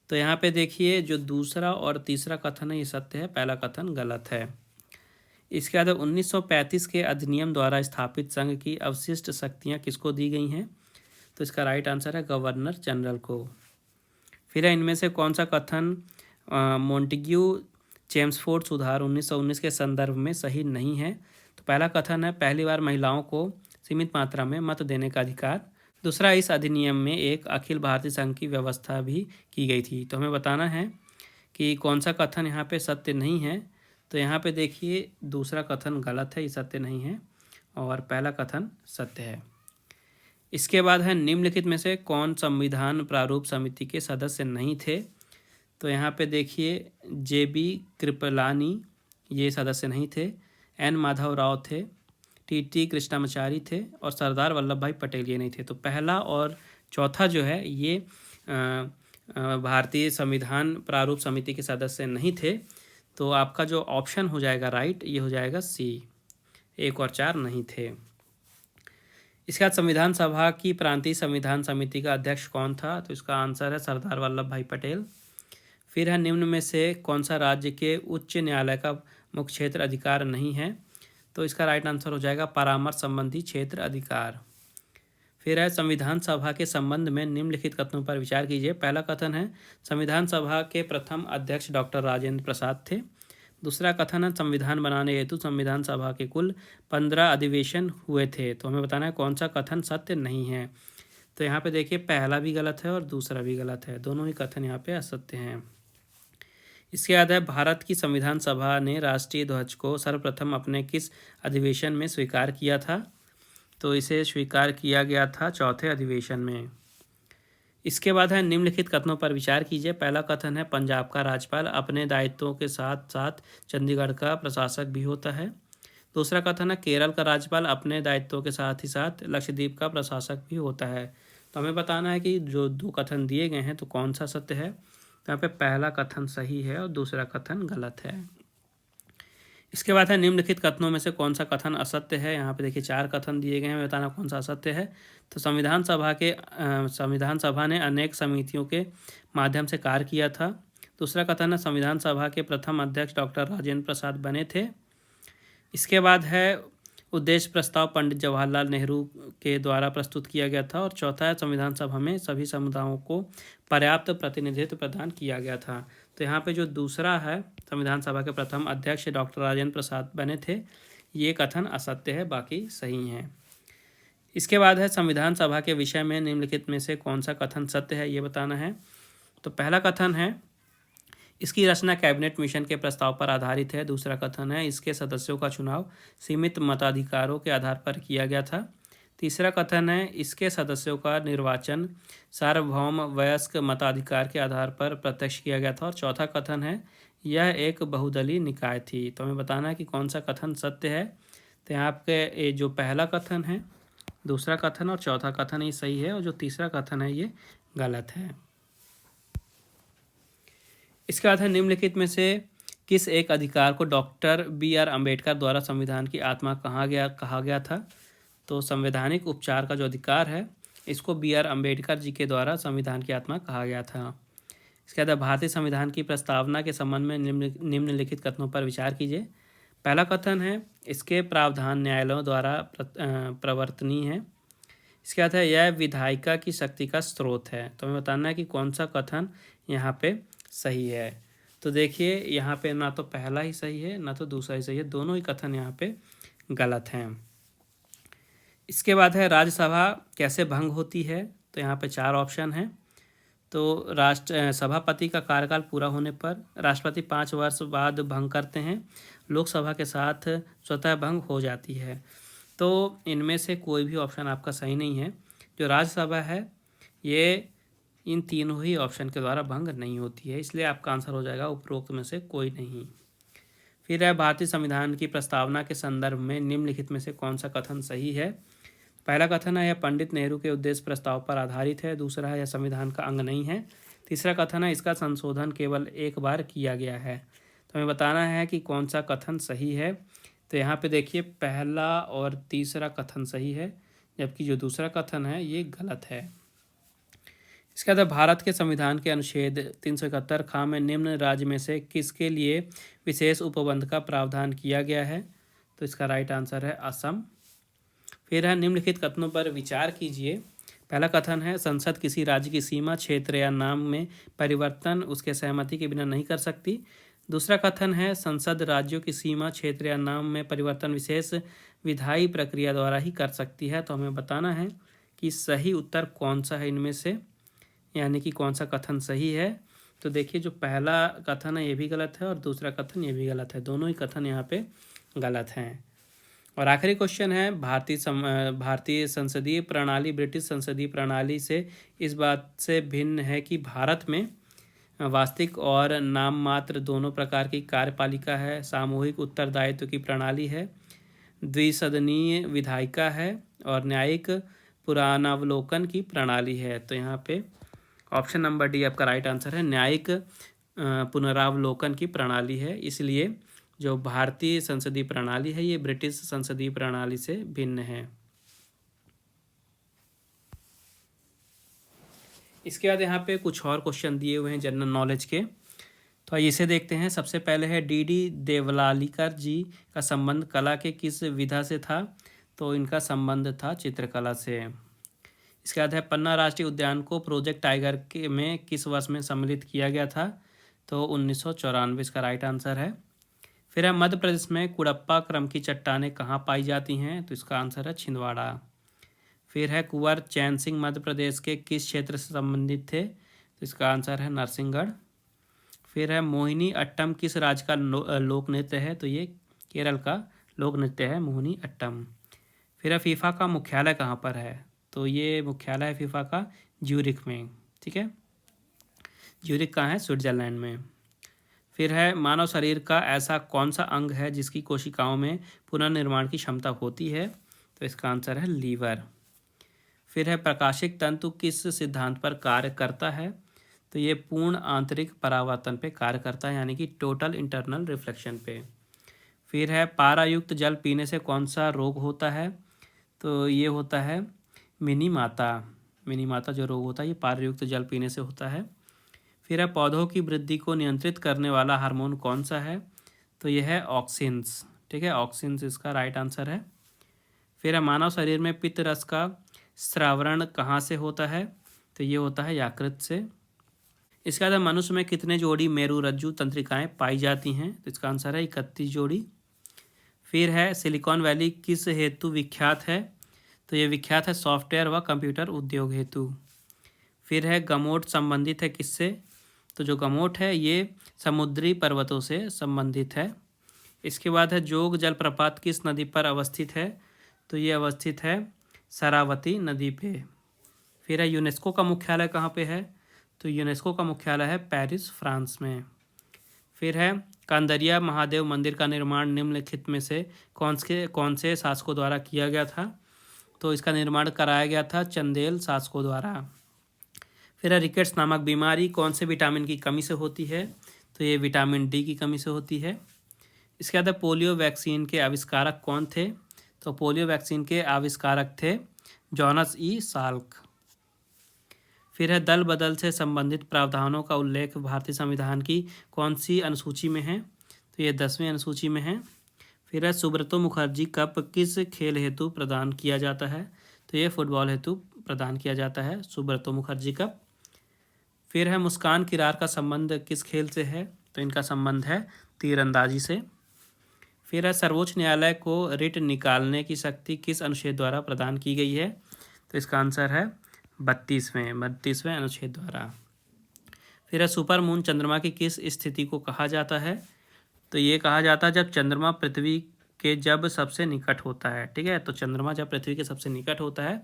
तो यहाँ पे देखिए जो दूसरा और तीसरा कथन है ये सत्य है, पहला कथन गलत है। इसके बाद 1935 के अधिनियम द्वारा स्थापित संघ की अवशिष्ट शक्तियाँ किसको दी गई हैं? तो इसका राइट आंसर है गवर्नर जनरल को। फिर है इनमें से कौन सा कथन मोंटेग्यू चेम्सफोर्ड सुधार 1919 के संदर्भ में सही नहीं है? तो पहला कथन है पहली बार महिलाओं को सीमित मात्रा में मत देने का अधिकार। दूसरा, इस अधिनियम में एक अखिल भारतीय संघ की व्यवस्था भी की गई थी। तो हमें बताना है कि कौन सा कथन यहाँ पे सत्य नहीं है। तो यहाँ पे देखिए दूसरा कथन गलत है, ये सत्य नहीं है, और पहला कथन सत्य है। इसके बाद है निम्नलिखित में से कौन संविधान प्रारूप समिति के सदस्य नहीं थे? तो यहाँ पे देखिए JB कृपलानी ये सदस्य नहीं थे, N माधव राव थे, TT कृष्णामाचारी थे, और सरदार वल्लभ भाई पटेल ये नहीं थे। तो पहला और चौथा जो है ये भारतीय संविधान प्रारूप समिति के सदस्य नहीं थे। तो आपका जो ऑप्शन हो जाएगा राइट ये हो जाएगा C, 1 और 4 नहीं थे। इसके बाद संविधान सभा की प्रांतीय संविधान समिति का अध्यक्ष कौन था? तो इसका आंसर है सरदार वल्लभ भाई पटेल। फिर है निम्न में से कौन सा राज्य के उच्च न्यायालय का मुख्य क्षेत्र अधिकार नहीं है? तो इसका राइट आंसर हो जाएगा परामर्श संबंधी क्षेत्र अधिकार। फिर है संविधान सभा के संबंध में निम्नलिखित कथनों पर विचार कीजिए। पहला कथन है संविधान सभा के प्रथम अध्यक्ष डॉक्टर राजेंद्र प्रसाद थे। दूसरा कथन है संविधान बनाने हेतु संविधान सभा के कुल 15 अधिवेशन हुए थे। तो हमें बताना है कौन सा कथन सत्य नहीं है। तो यहाँ पे देखिए पहला भी गलत है और दूसरा भी गलत है, दोनों ही कथन यहाँ पे असत्य हैं। इसके बाद है भारत की संविधान सभा ने राष्ट्रीय ध्वज को सर्वप्रथम अपने किस अधिवेशन में स्वीकार किया था? तो इसे स्वीकार किया गया था चौथे अधिवेशन में। इसके बाद है निम्नलिखित कथनों पर विचार कीजिए। पहला कथन है पंजाब का राज्यपाल अपने दायित्वों के साथ साथ चंडीगढ़ का प्रशासक भी होता है। दूसरा कथन है केरल का राज्यपाल अपने दायित्वों के साथ ही साथ लक्षद्वीप का प्रशासक भी होता है। तो हमें बताना है कि जो 2 कथन दिए गए हैं तो कौन सा सत्य है। तो यहाँ पे पहला कथन सही है और दूसरा कथन गलत है। इसके बाद है निम्नलिखित कथनों में से कौन सा कथन असत्य है। यहाँ पे देखिए 4 कथन दिए गए हैं, बताना कौन सा असत्य है। तो संविधान सभा ने अनेक समितियों के माध्यम से कार्य किया था। दूसरा कथन है संविधान सभा के प्रथम अध्यक्ष डॉक्टर राजेंद्र प्रसाद बने थे। इसके बाद है उद्देश्य प्रस्ताव पंडित जवाहरलाल नेहरू के द्वारा प्रस्तुत किया गया था। और चौथा है संविधान सभा में सभी समुदायों को पर्याप्त प्रतिनिधित्व प्रदान किया गया था। तो यहाँ पे जो दूसरा है संविधान सभा के प्रथम अध्यक्ष डॉक्टर राजेंद्र प्रसाद बने थे, ये कथन असत्य है, बाकी सही हैं। इसके बाद है संविधान सभा के विषय में निम्नलिखित में से कौन सा कथन सत्य है ये बताना है। तो पहला कथन है इसकी रचना कैबिनेट मिशन के प्रस्ताव पर आधारित है। दूसरा कथन है इसके सदस्यों का चुनाव सीमित मताधिकारों के आधार पर किया गया था। तीसरा कथन है इसके सदस्यों का निर्वाचन सार्वभौम वयस्क मताधिकार के आधार पर प्रत्यक्ष किया गया था। और चौथा कथन है यह एक बहुदलीय निकाय थी। तो हमें बताना है कि कौन सा कथन सत्य है। तो यहाँ आपके जो पहला कथन है, दूसरा कथन और चौथा कथन ये सही है, और जो तीसरा कथन है ये गलत है। इसके बाद है निम्नलिखित में से किस एक अधिकार को डॉक्टर BR अम्बेडकर द्वारा संविधान की आत्मा कहा गया था? तो संवैधानिक उपचार का जो अधिकार है इसको BR अम्बेडकर जी के द्वारा संविधान की आत्मा कहा गया था। इसके बाद भारतीय संविधान की प्रस्तावना के संबंध में निम्नलिखित कथनों पर विचार कीजिए। पहला कथन है इसके प्रावधान न्यायालयों द्वारा प्रवर्तनीय है। इसके बाद है यह विधायिका की शक्ति का स्रोत है। तो हमें बताना है कि कौन सा कथन यहाँ पे सही है। तो देखिए यहाँ पे ना तो पहला ही सही है ना तो दूसरा ही सही है, दोनों ही कथन यहाँ पे गलत हैं। इसके बाद है राज्यसभा कैसे भंग होती है? तो यहाँ पे 4 ऑप्शन हैं। तो सभापति का कार्यकाल पूरा होने पर, राष्ट्रपति 5 वर्ष बाद भंग करते हैं, लोकसभा के साथ स्वतः भंग हो जाती है। तो इनमें से कोई भी ऑप्शन आपका सही नहीं है। जो राज्यसभा है ये इन तीनों ही ऑप्शन के द्वारा भंग नहीं होती है, इसलिए आपका आंसर हो जाएगा उपरोक्त में से कोई नहीं। फिर है भारतीय संविधान की प्रस्तावना के संदर्भ में निम्नलिखित में से कौन सा कथन सही है। पहला कथन है यह पंडित नेहरू के उद्देश्य प्रस्ताव पर आधारित है। दूसरा है यह संविधान का अंग नहीं है। तीसरा कथन है इसका संशोधन केवल एक बार किया गया है। तो हमें बताना है कि कौन सा कथन सही है। तो यहाँ पे देखिए पहला और तीसरा कथन सही है, जबकि जो दूसरा कथन है ये गलत है। इसके बाद भारत के संविधान के अनुच्छेद 371 खा में निम्न राज्य में से किसके लिए विशेष उपबंध का प्रावधान किया गया है। तो इसका राइट आंसर है असम। फिर है निम्नलिखित कथनों पर विचार कीजिए। पहला कथन है संसद किसी राज्य की सीमा, क्षेत्र या नाम में परिवर्तन उसके सहमति के बिना नहीं कर सकती। दूसरा कथन है संसद राज्यों की सीमा, क्षेत्र या नाम में परिवर्तन विशेष विधायी प्रक्रिया द्वारा ही कर सकती है। तो हमें बताना है कि सही उत्तर कौन सा है इनमें से, यानी कि कौन सा कथन सही है। तो देखिए जो पहला कथन है ये भी गलत है और दूसरा कथन ये भी गलत है, दोनों ही कथन यहाँ पे गलत हैं। और आखिरी क्वेश्चन है भारतीय संसदीय प्रणाली ब्रिटिश संसदीय प्रणाली से इस बात से भिन्न है कि भारत में वास्तविक और नाम मात्र दोनों प्रकार की कार्यपालिका है, सामूहिक उत्तरदायित्व की प्रणाली है, द्विसदनीय विधायिका है और न्यायिक पुनरावलोकन की प्रणाली है। तो यहाँ पे ऑप्शन नंबर डी आपका राइट आंसर है, न्यायिक पुनरावलोकन की प्रणाली है। इसलिए जो भारतीय संसदीय प्रणाली है ये ब्रिटिश संसदीय प्रणाली से भिन्न है। इसके बाद यहाँ पे कुछ और क्वेश्चन दिए हुए हैं जनरल नॉलेज के, तो आइए इसे देखते हैं। सबसे पहले है डी देवलालीकर जी का संबंध कला के किस विधा से था। तो इनका संबंध था चित्रकला से। इसके बाद है पन्ना राष्ट्रीय उद्यान को प्रोजेक्ट टाइगर के में किस वर्ष में सम्मिलित किया गया था। तो 1994 इसका राइट आंसर है। फिर है मध्य प्रदेश में कुड़प्पा क्रम की चट्टानें कहाँ पाई जाती हैं। तो इसका आंसर है छिंदवाड़ा। फिर है कुंवर चैन सिंह मध्य प्रदेश के किस क्षेत्र से संबंधित थे। तो इसका आंसर है नरसिंहगढ़। फिर है मोहिनी अट्टम किस राज्य का लोक नृत्य है। तो ये केरल का लोक नृत्य है मोहिनी अट्टम। फिर है फीफा का मुख्यालय कहाँ पर है। तो ये मुख्यालय है फीफा का ज्यूरिख में, ठीक है। ज्यूरिख कहाँ है, स्विट्जरलैंड में। फिर है मानव शरीर का ऐसा कौन सा अंग है जिसकी कोशिकाओं में पुनर्निर्माण की क्षमता होती है। तो इसका आंसर है लीवर। फिर है प्रकाशिक तंतु किस सिद्धांत पर कार्य करता है। तो ये पूर्ण आंतरिक परावर्तन पे कार्य करता है, यानी कि टोटल इंटरनल रिफ्लेक्शन पे। फिर है पारायुक्त जल पीने से कौन सा रोग होता है। तो ये होता है मिनी माता जो रोग होता है ये पारायुक्त जल पीने से होता है। फिर है पौधों की वृद्धि को नियंत्रित करने वाला हार्मोन कौन सा है। तो यह है ऑक्सिन्स, ठीक है, ऑक्सिन्स इसका राइट आंसर है। फिर है मानव शरीर में पित्त रस का स्रावरण कहाँ से होता है। तो ये होता है यकृत से। इसके बाद मनुष्य में कितने जोड़ी मेरुरज्जु तंत्रिकाएं पाई जाती हैं। तो इसका आंसर है 31 जोड़ी। फिर है सिलिकॉन वैली किस हेतु विख्यात है। तो ये विख्यात है सॉफ्टवेयर व कंप्यूटर उद्योग हेतु। फिर है गमोट संबंधित है किससे। तो जो गमोट है ये समुद्री पर्वतों से संबंधित है। इसके बाद है जोग जलप्रपात किस नदी पर अवस्थित है। तो ये अवस्थित है शरावती नदी पे। फिर है यूनेस्को का मुख्यालय कहाँ पे है। तो यूनेस्को का मुख्यालय है पेरिस, फ्रांस में। फिर है कांदरिया महादेव मंदिर का निर्माण निम्नलिखित में से कौन से शासकों द्वारा किया गया था। तो इसका निर्माण कराया गया था चंदेल शासकों द्वारा। फिर है रिकेट्स नामक बीमारी कौन से विटामिन की कमी से होती है। तो ये विटामिन डी की कमी से होती है। इसके बाद पोलियो वैक्सीन के आविष्कारक कौन थे। तो पोलियो वैक्सीन के आविष्कारक थे जॉनस ई साल्क। फिर है दल बदल से संबंधित प्रावधानों का उल्लेख भारतीय संविधान की कौन सी अनुसूची में है। तो ये 10वीं अनुसूची में है। फिर है सुब्रतो मुखर्जी कप किस खेल हेतु प्रदान किया जाता है। तो ये फुटबॉल हेतु प्रदान किया जाता है सुब्रतो मुखर्जी कप। फिर है मुस्कान किरार का संबंध किस खेल से है। तो इनका संबंध है तीरंदाजी से। फिर है सर्वोच्च न्यायालय को रिट निकालने की शक्ति किस अनुच्छेद द्वारा प्रदान की गई है। तो इसका आंसर है 32वें अनुच्छेद द्वारा। फिर है सुपर मून चंद्रमा की किस स्थिति को कहा जाता है। तो ये कहा जाता है जब चंद्रमा पृथ्वी के जब सबसे निकट होता है, ठीक है। तो चंद्रमा जब पृथ्वी के सबसे निकट होता है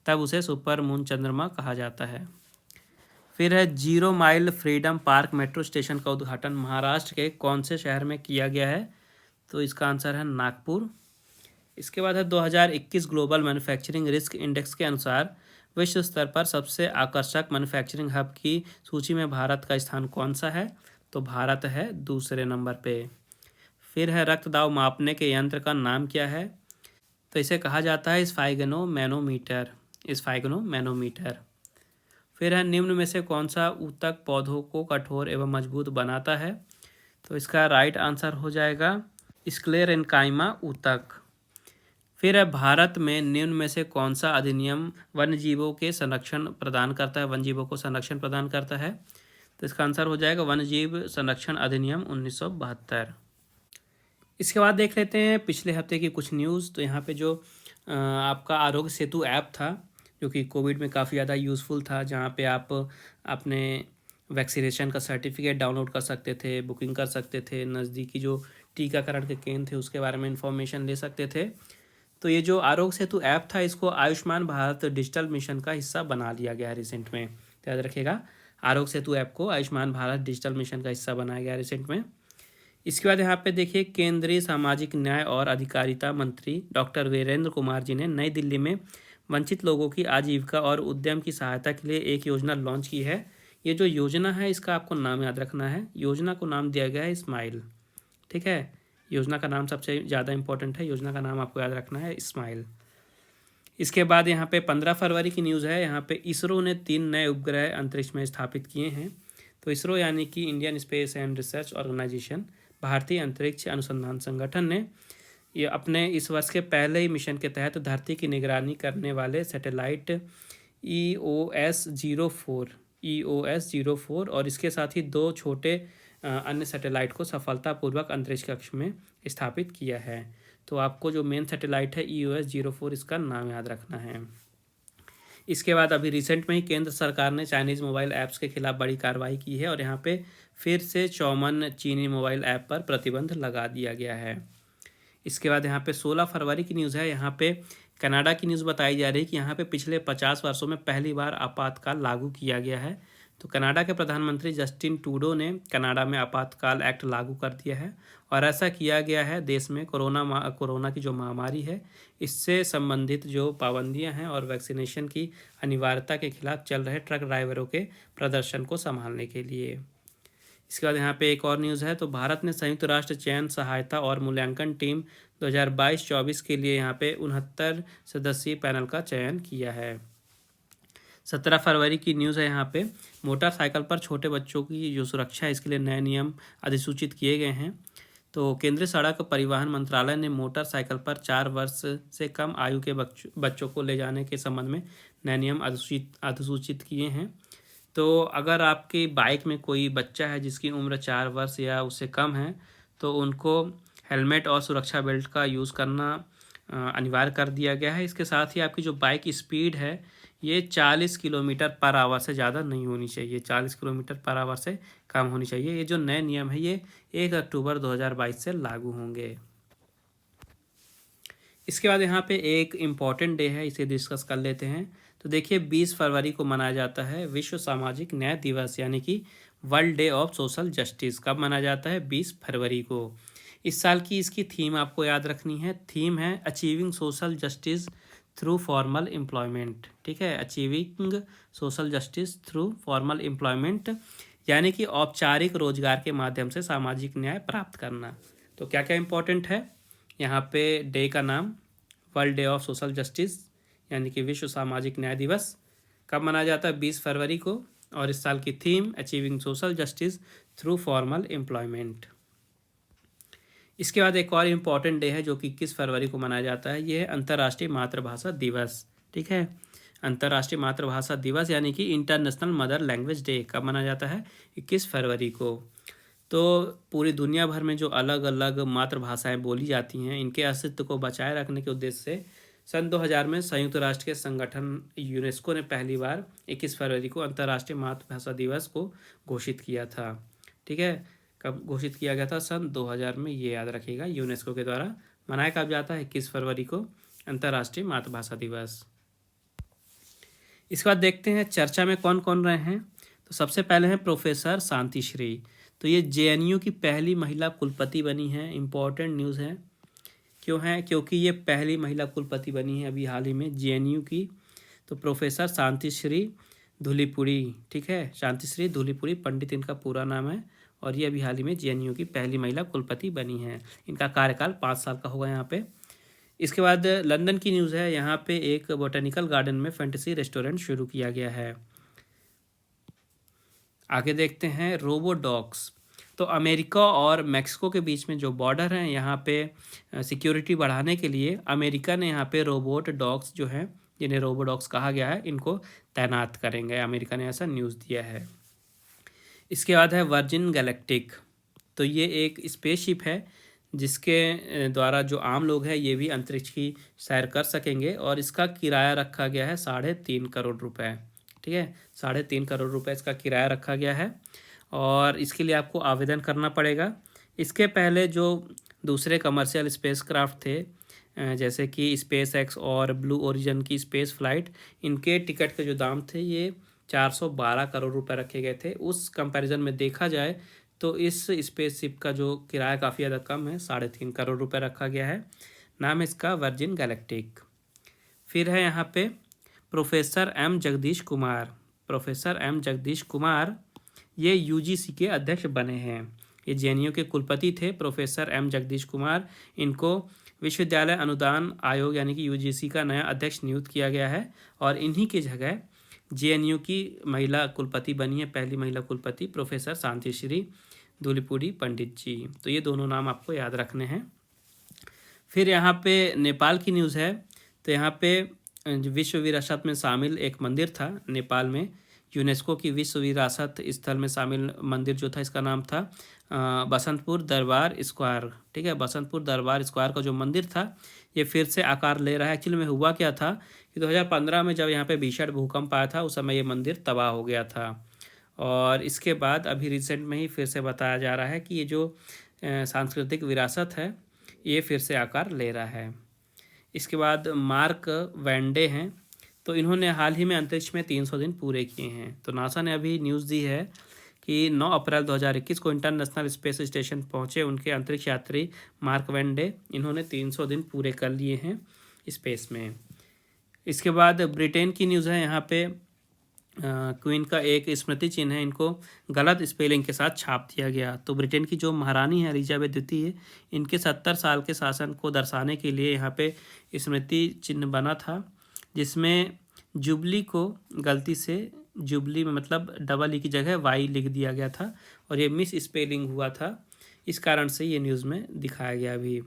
तब उसे सुपर मून चंद्रमा कहा जाता है। फिर है zero mile freedom park metro station का उद्घाटन महाराष्ट्र के कौन से शहर में किया गया है? तो इसका आंसर है नागपुर। इसके बाद है 2021 ग्लोबल मैन्युफैक्चरिंग रिस्क इंडेक्स के अनुसार विश्व स्तर पर सबसे आकर्षक मैन्युफैक्चरिंग हब की सूची में भारत का स्थान कौन सा है? तो भारत है दूसरे नंबर पे। फिर है रक्त दाब मापने के यंत्र का नाम क्या है? तो इसे कहा जाता है स्फाइगनोमैनोमीटर। स्फाइगनोमैनोमीटर। फिर है निम्न में से कौन सा ऊतक पौधों को कठोर एवं मजबूत बनाता है? तो इसका राइट आंसर हो जाएगा स्क्लेरेन्काइमा ऊतक। फिर है भारत में निम्न में से कौन सा अधिनियम वन्यजीवों के संरक्षण प्रदान करता है, वन्यजीवों को संरक्षण प्रदान करता है? तो इसका आंसर हो जाएगा वन्यजीव संरक्षण अधिनियम 1972। इसके बाद देख लेते हैं पिछले हफ्ते की कुछ न्यूज़। तो यहाँ पे जो आपका आरोग्य सेतु ऐप था जो कि कोविड में काफ़ी ज़्यादा यूज़फुल था, जहाँ पे आप अपने वैक्सीनेशन का सर्टिफिकेट डाउनलोड कर सकते थे, बुकिंग कर सकते थे, नज़दीकी जो टीकाकरण के केंद्र थे उसके बारे में इंफॉर्मेशन ले सकते थे। तो ये जो आरोग्य सेतु ऐप था इसको आयुष्मान भारत डिजिटल मिशन का हिस्सा बना लिया गया है रिसेंट में। तो याद रखिएगा, आरोग्य सेतु ऐप को आयुष्मान भारत डिजिटल मिशन का हिस्सा बनाया गया रिसेंट में। इसके बाद यहाँ पे देखिए, केंद्रीय सामाजिक न्याय और अधिकारिता मंत्री डॉक्टर वीरेंद्र कुमार जी ने नई दिल्ली में वंचित लोगों की आजीविका और उद्यम की सहायता के लिए एक योजना लॉन्च की है। ये जो योजना है इसका आपको नाम याद रखना है। योजना को नाम दिया गया है स्माइल। ठीक है, योजना का नाम सबसे ज़्यादा इंपॉर्टेंट है, योजना का नाम आपको याद रखना है स्माइल। इसके बाद यहाँ पे 15 फरवरी की न्यूज़ है। यहाँ पे इसरो ने 3 नए उपग्रह अंतरिक्ष में स्थापित किए हैं। तो इसरो यानी कि Indian space and research organisation, भारतीय अंतरिक्ष अनुसंधान संगठन ने ये अपने इस वर्ष के पहले ही मिशन के तहत धरती की निगरानी करने वाले सैटेलाइट EOS-04 और इसके साथ ही 2 छोटे अन्य सैटेलाइट को सफलतापूर्वक अंतरिक्ष कक्ष में स्थापित किया है। तो आपको जो मेन सैटेलाइट है EOS-04 इसका नाम याद रखना है। इसके बाद अभी रिसेंट में ही केंद्र सरकार ने चाइनीज़ मोबाइल ऐप्स के खिलाफ बड़ी कार्रवाई की है और यहाँ पे फिर से 54 चीनी मोबाइल ऐप पर प्रतिबंध लगा दिया गया है। इसके बाद यहाँ पे 16 फरवरी की न्यूज़ है। यहाँ पे कनाडा की न्यूज़ बताई जा रही है कि यहाँ पे पिछले 50 वर्षों में पहली बार आपातकाल लागू किया गया है। तो कनाडा के प्रधानमंत्री जस्टिन ट्रूडो ने कनाडा में आपातकाल एक्ट लागू कर दिया है और ऐसा किया गया है देश में कोरोना की जो महामारी है इससे संबंधित जो पाबंदियां हैं और वैक्सीनेशन की अनिवार्यता के खिलाफ चल रहे ट्रक ड्राइवरों के प्रदर्शन को संभालने के लिए। इसके बाद यहाँ पे एक और न्यूज़ है। तो भारत ने संयुक्त राष्ट्र चयन सहायता और मूल्यांकन टीम 2022-24 के लिए यहाँ पे 69 सदस्यीय पैनल का चयन किया है। 17 फरवरी की न्यूज़ है। यहाँ पे मोटरसाइकिल पर छोटे बच्चों की जो सुरक्षा है इसके लिए नए नियम अधिसूचित किए गए हैं। तो केंद्रीय सड़क परिवहन मंत्रालय ने मोटरसाइकिल पर 4 वर्ष से कम आयु के बच्चों को ले जाने के संबंध में नए नियम अधिसूचित किए हैं। तो अगर आपकी बाइक में कोई बच्चा है जिसकी उम्र 4 वर्ष या उससे कम है तो उनको हेलमेट और सुरक्षा बेल्ट का यूज़ करना अनिवार्य कर दिया गया है। इसके साथ ही आपकी जो बाइक स्पीड है ये 40 किलोमीटर पर आवर से ज़्यादा नहीं होनी चाहिए, 40 किलोमीटर पर आवर से कम होनी चाहिए। ये जो नए नियम है ये 1 अक्टूबर 2022 से लागू होंगे। इसके बाद यहाँ पे एक इम्पॉर्टेंट डे है, इसे डिस्कस कर लेते हैं। तो देखिए 20 फरवरी को मनाया जाता है विश्व सामाजिक न्याय दिवस यानी कि world day of social justice. कब मनाया जाता है? 20 फरवरी को। इस साल की इसकी थीम आपको याद रखनी है। थीम है achieving social justice through formal employment. ठीक है, achieving social justice through formal employment यानी कि औपचारिक रोजगार के माध्यम से सामाजिक न्याय प्राप्त करना। तो क्या क्या इंपॉर्टेंट है यहाँ पे? डे का नाम world day of social justice यानी कि विश्व सामाजिक न्याय दिवस। कब मनाया जाता है? 20 फरवरी को। और इस साल की theme achieving social justice through formal employment. इसके बाद एक और इम्पॉर्टेंट डे है जो कि 21 फरवरी को मनाया जाता है। ये है अंतर्राष्ट्रीय मातृभाषा दिवस। ठीक है, अंतर्राष्ट्रीय मातृभाषा दिवस यानी कि इंटरनेशनल मदर लैंग्वेज डे। कब मनाया जाता है? 21 फरवरी को। तो पूरी दुनिया भर में जो अलग अलग मातृभाषाएं बोली जाती हैं इनके अस्तित्व को बचाए रखने के उद्देश्य से सन 2000 में संयुक्त राष्ट्र के संगठन यूनेस्को ने पहली बार 21 फरवरी को अंतर्राष्ट्रीय मातृभाषा दिवस को घोषित किया था। ठीक है, कब घोषित किया गया था? सन 2000 में। ये याद रखिएगा, यूनेस्को के द्वारा मनाया कब जाता है? 21 फरवरी को अंतर्राष्ट्रीय मातृभाषा दिवस। इसके बाद देखते हैं चर्चा में कौन कौन रहे हैं। तो सबसे पहले हैं प्रोफेसर शांति श्री। तो ये जेएनयू की पहली महिला कुलपति बनी है। इम्पोर्टेंट न्यूज़ है। क्यों है? क्योंकि ये पहली महिला कुलपति बनी है अभी हाल ही में जेएनयू की। तो प्रोफेसर शांति श्री धूलीपुड़ी, ठीक है, शांति श्री धूलीपुड़ी पंडित इनका पूरा नाम है। और ये अभी हाल ही में जेएनयू की पहली महिला कुलपति बनी है। इनका कार्यकाल 5 साल का होगा यहाँ पे। इसके बाद लंदन की न्यूज़ है। यहाँ पे एक बोटेनिकल गार्डन में फैंटेसी रेस्टोरेंट शुरू किया गया है। आगे देखते हैं रोबोडॉग्स। तो अमेरिका और मेक्सिको के बीच में जो बॉर्डर है, यहाँ पे सिक्योरिटी बढ़ाने के लिए अमेरिका ने यहाँ पे रोबोट डॉग्स जो हैं, जिन्हें रोबोडॉग्स कहा गया है, इनको तैनात करेंगे। अमेरिका ने ऐसा न्यूज़ दिया है। इसके बाद है वर्जिन गैलेक्टिक। तो ये एक स्पेसशिप है जिसके द्वारा जो आम लोग हैं ये भी अंतरिक्ष की सैर कर सकेंगे। और इसका किराया रखा गया है 3.5 करोड़ रुपए। ठीक है, 3.5 करोड़ रुपए इसका किराया रखा गया है। और इसके लिए आपको आवेदन करना पड़ेगा। इसके पहले जो दूसरे कमर्शियल स्पेसक्राफ्ट थे, जैसे कि स्पेस एक्स और ब्लू ओरिजिन की स्पेस फ्लाइट, इनके टिकट के जो दाम थे ये 412 करोड़ रुपए रखे गए थे। उस कंपैरिजन में देखा जाए तो इस स्पेसशिप का जो किराया काफ़ी ज़्यादा कम है, 3.5 करोड़ रुपए रखा गया है। नाम है इसका वर्जिन गैलेक्टिक। फिर है यहाँ पे professor M Jagdish Kumar. Professor M Jagdish Kumar ये यूजीसी के अध्यक्ष बने हैं। ये जेएनयू के कुलपति थे प्रोफेसर एम जगदीश कुमार। इनको विश्वविद्यालय अनुदान आयोग यानी कि यूजीसी का नया अध्यक्ष नियुक्त किया गया है। और इन्हीं की जगह जेएनयू की महिला कुलपति बनी है, पहली महिला कुलपति प्रोफेसर शांति श्री धूलीपुड़ी पंडित जी। तो ये दोनों नाम आपको याद रखने हैं। फिर यहाँ पे नेपाल की न्यूज़ है। तो यहाँ पे विश्व विरासत में शामिल एक मंदिर था नेपाल में, यूनेस्को की विश्व विरासत स्थल में शामिल मंदिर जो था, इसका नाम था बसंतपुर दरबार स्क्वायर। ठीक है, बसंतपुर दरबार स्क्वायर का जो मंदिर था ये फिर से आकार ले रहा है। एक्चुअली में हुआ क्या था कि 2015 में जब यहाँ पे भीषण भूकंप आया था, उस समय ये मंदिर तबाह हो गया था। और इसके बाद अभी रिसेंट में ही फिर से बताया जा रहा है कि ये जो सांस्कृतिक विरासत है ये फिर से आकार ले रहा है। इसके बाद मार्क वैंडे हैं। तो इन्होंने हाल ही में अंतरिक्ष में 300 दिन पूरे किए हैं। तो नासा ने अभी न्यूज़ दी है कि 9 अप्रैल 2021 को इंटरनेशनल स्पेस स्टेशन पहुंचे उनके अंतरिक्ष यात्री मार्क वैंडे। इन्होंने 300 दिन पूरे कर लिए हैं स्पेस में। इसके बाद ब्रिटेन की न्यूज़ है। यहाँ पे क्वीन का एक स्मृति चिन्ह है, इनको गलत स्पेलिंग के साथ छाप दिया गया। तो ब्रिटेन की जो महारानी है एलिजाबेथ द्वितीय, इनके 70 साल के शासन को दर्शाने के लिए यहाँ पे स्मृति चिन्ह बना था, जिसमें जुबली को गलती से जुबली में मतलब डबल ई की जगह वाई लिख दिया गया था और ये मिस स्पेलिंग हुआ था। इस कारण से ये न्यूज़ में दिखाया गया अभी।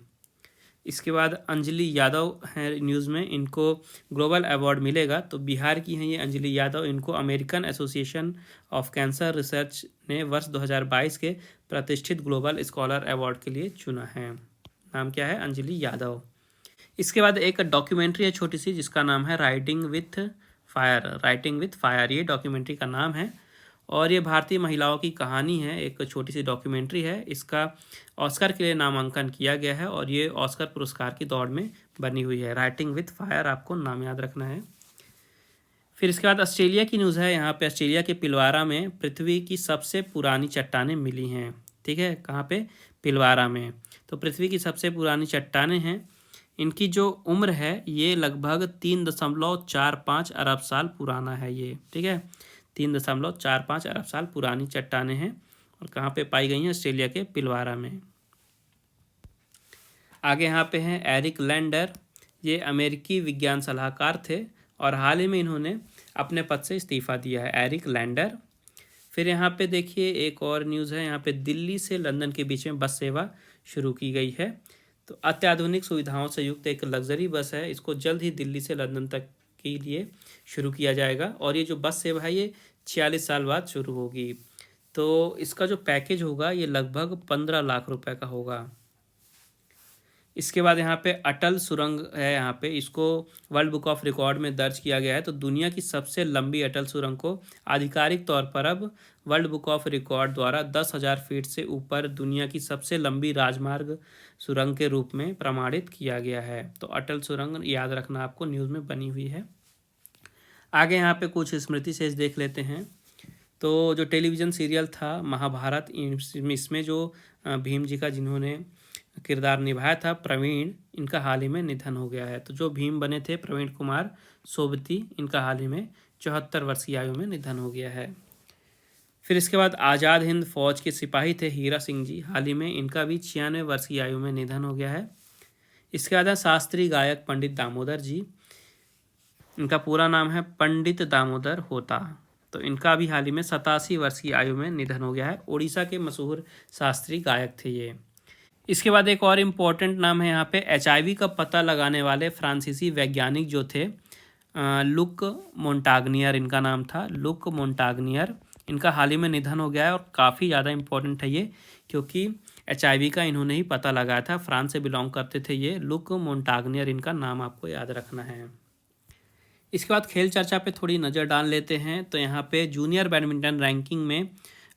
इसके बाद अंजलि यादव हैं न्यूज़ में, इनको ग्लोबल अवार्ड मिलेगा। तो बिहार की हैं ये अंजलि यादव। इनको American association of cancer research ने वर्ष 2022 के प्रतिष्ठित ग्लोबल स्कॉलर अवार्ड के लिए चुना है। नाम क्या है? अंजलि यादव। इसके बाद एक डॉक्यूमेंट्री है छोटी सी जिसका नाम है writing with fire. Writing with fire ये डॉक्यूमेंट्री का नाम है और ये भारतीय महिलाओं की कहानी है। एक छोटी सी डॉक्यूमेंट्री है। इसका ऑस्कर के लिए नामांकन किया गया है और ये ऑस्कर पुरस्कार की दौड़ में बनी हुई है। राइटिंग विथ फायर आपको नाम याद रखना है। फिर इसके बाद ऑस्ट्रेलिया की न्यूज़ है। यहाँ पे ऑस्ट्रेलिया के पिलवारा में पृथ्वी की सबसे पुरानी चट्टानें मिली हैं। ठीक है, कहाँ पे? पिलवारा में। तो पृथ्वी की सबसे पुरानी चट्टानें हैं। इनकी जो उम्र है ये लगभग 3.45 अरब साल पुराना है ये। ठीक है, 3.45 अरब साल पुरानी चट्टानें हैं और कहाँ पे पाई गई हैं? ऑस्ट्रेलिया के पिलवारा में। आगे यहाँ पे हैं एरिक लैंडर। ये अमेरिकी विज्ञान सलाहकार थे और हाल ही में इन्होंने अपने पद से इस्तीफा दिया है, एरिक लैंडर। फिर यहाँ पे देखिए एक और न्यूज़ है। यहाँ पे दिल्ली से लंदन के बीच में बस सेवा शुरू की गई है। तो अत्याधुनिक सुविधाओं से युक्त एक लग्जरी बस है। इसको जल्द ही दिल्ली से लंदन तक के लिए शुरू किया जाएगा और ये जो बस सेवा है ये 46 साल बाद शुरू होगी। तो इसका जो पैकेज होगा ये लगभग 15 लाख रुपए का होगा। इसके बाद यहाँ पे अटल सुरंग है। यहाँ पे इसको वर्ल्ड बुक ऑफ रिकॉर्ड में दर्ज किया गया है। तो दुनिया की सबसे लंबी अटल सुरंग को आधिकारिक तौर पर अब वर्ल्ड बुक ऑफ रिकॉर्ड द्वारा 10,000 फीट से ऊपर दुनिया की सबसे लंबी राजमार्ग सुरंग के रूप में प्रमाणित किया गया है। तो अटल सुरंग याद रखना आपको, न्यूज़ में बनी हुई है। आगे यहाँ पे कुछ स्मृति शेष देख लेते हैं। तो जो टेलीविज़न सीरियल था महाभारत, इसमें जो भीम जी का जिन्होंने किरदार निभाया था प्रवीण, इनका हाल ही में निधन हो गया है। तो जो भीम बने थे प्रवीण कुमार सोबती, इनका हाल ही में 74 वर्ष की आयु में निधन हो गया है। फिर इसके बाद आज़ाद हिंद फौज के सिपाही थे हीरा सिंह जी, हाल ही में इनका भी 96 वर्ष की आयु में निधन हो गया है। इसके बाद शास्त्रीय गायक पंडित दामोदर जी, इनका पूरा नाम है पंडित दामोदर होता, तो इनका भी हाल ही में 87 वर्ष की आयु में निधन हो गया है। उड़ीसा के मशहूर शास्त्रीय गायक थे ये। इसके बाद एक और इम्पोर्टेंट नाम है यहाँ पे, HIV का पता लगाने वाले फ्रांसीसी वैज्ञानिक जो थे लुक मोंटाग्नियर, इनका नाम था लुक मोंटाग्नियर। इनका हाल ही में निधन हो गया है और काफ़ी ज़्यादा इम्पोर्टेंट है ये, क्योंकि HIV का इन्होंने ही पता लगाया था। फ्रांस से बिलोंग करते थे ये लुक मोंटाग्नियर, इनका नाम आपको याद रखना है। इसके बाद खेल चर्चा पे थोड़ी नज़र डाल लेते हैं। तो यहाँ पे जूनियर बैडमिंटन रैंकिंग में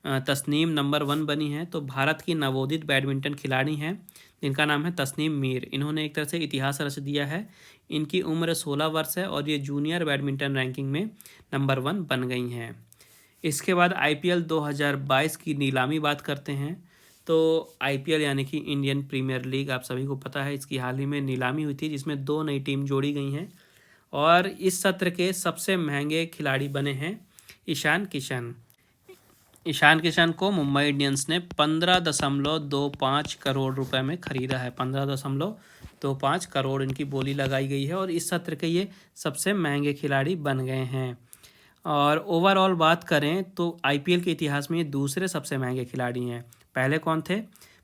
तस्नीम नंबर 1 बनी है। तो भारत की नवोदित बैडमिंटन खिलाड़ी हैं जिनका नाम है तस्नीम मीर। इन्होंने एक तरह से इतिहास रच दिया है। इनकी उम्र 16 वर्ष है और ये जूनियर बैडमिंटन रैंकिंग में नंबर 1 बन गई हैं। इसके बाद IPL 2022 की नीलामी बात करते हैं। तो IPL यानी कि इंडियन प्रीमियर लीग, आप सभी को पता है, इसकी हाल ही में नीलामी हुई थी जिसमें 2 नई टीम जोड़ी गई हैं और इस सत्र के सबसे महंगे खिलाड़ी बने हैं ईशान किशन। ईशान किशन को मुंबई इंडियंस ने 15.25 करोड़ रुपए में खरीदा है। 15.25 करोड़ इनकी बोली लगाई गई है और इस सत्र के ये सबसे महंगे खिलाड़ी बन गए हैं। और ओवरऑल बात करें तो IPL के इतिहास में ये दूसरे सबसे महंगे खिलाड़ी हैं। पहले कौन थे?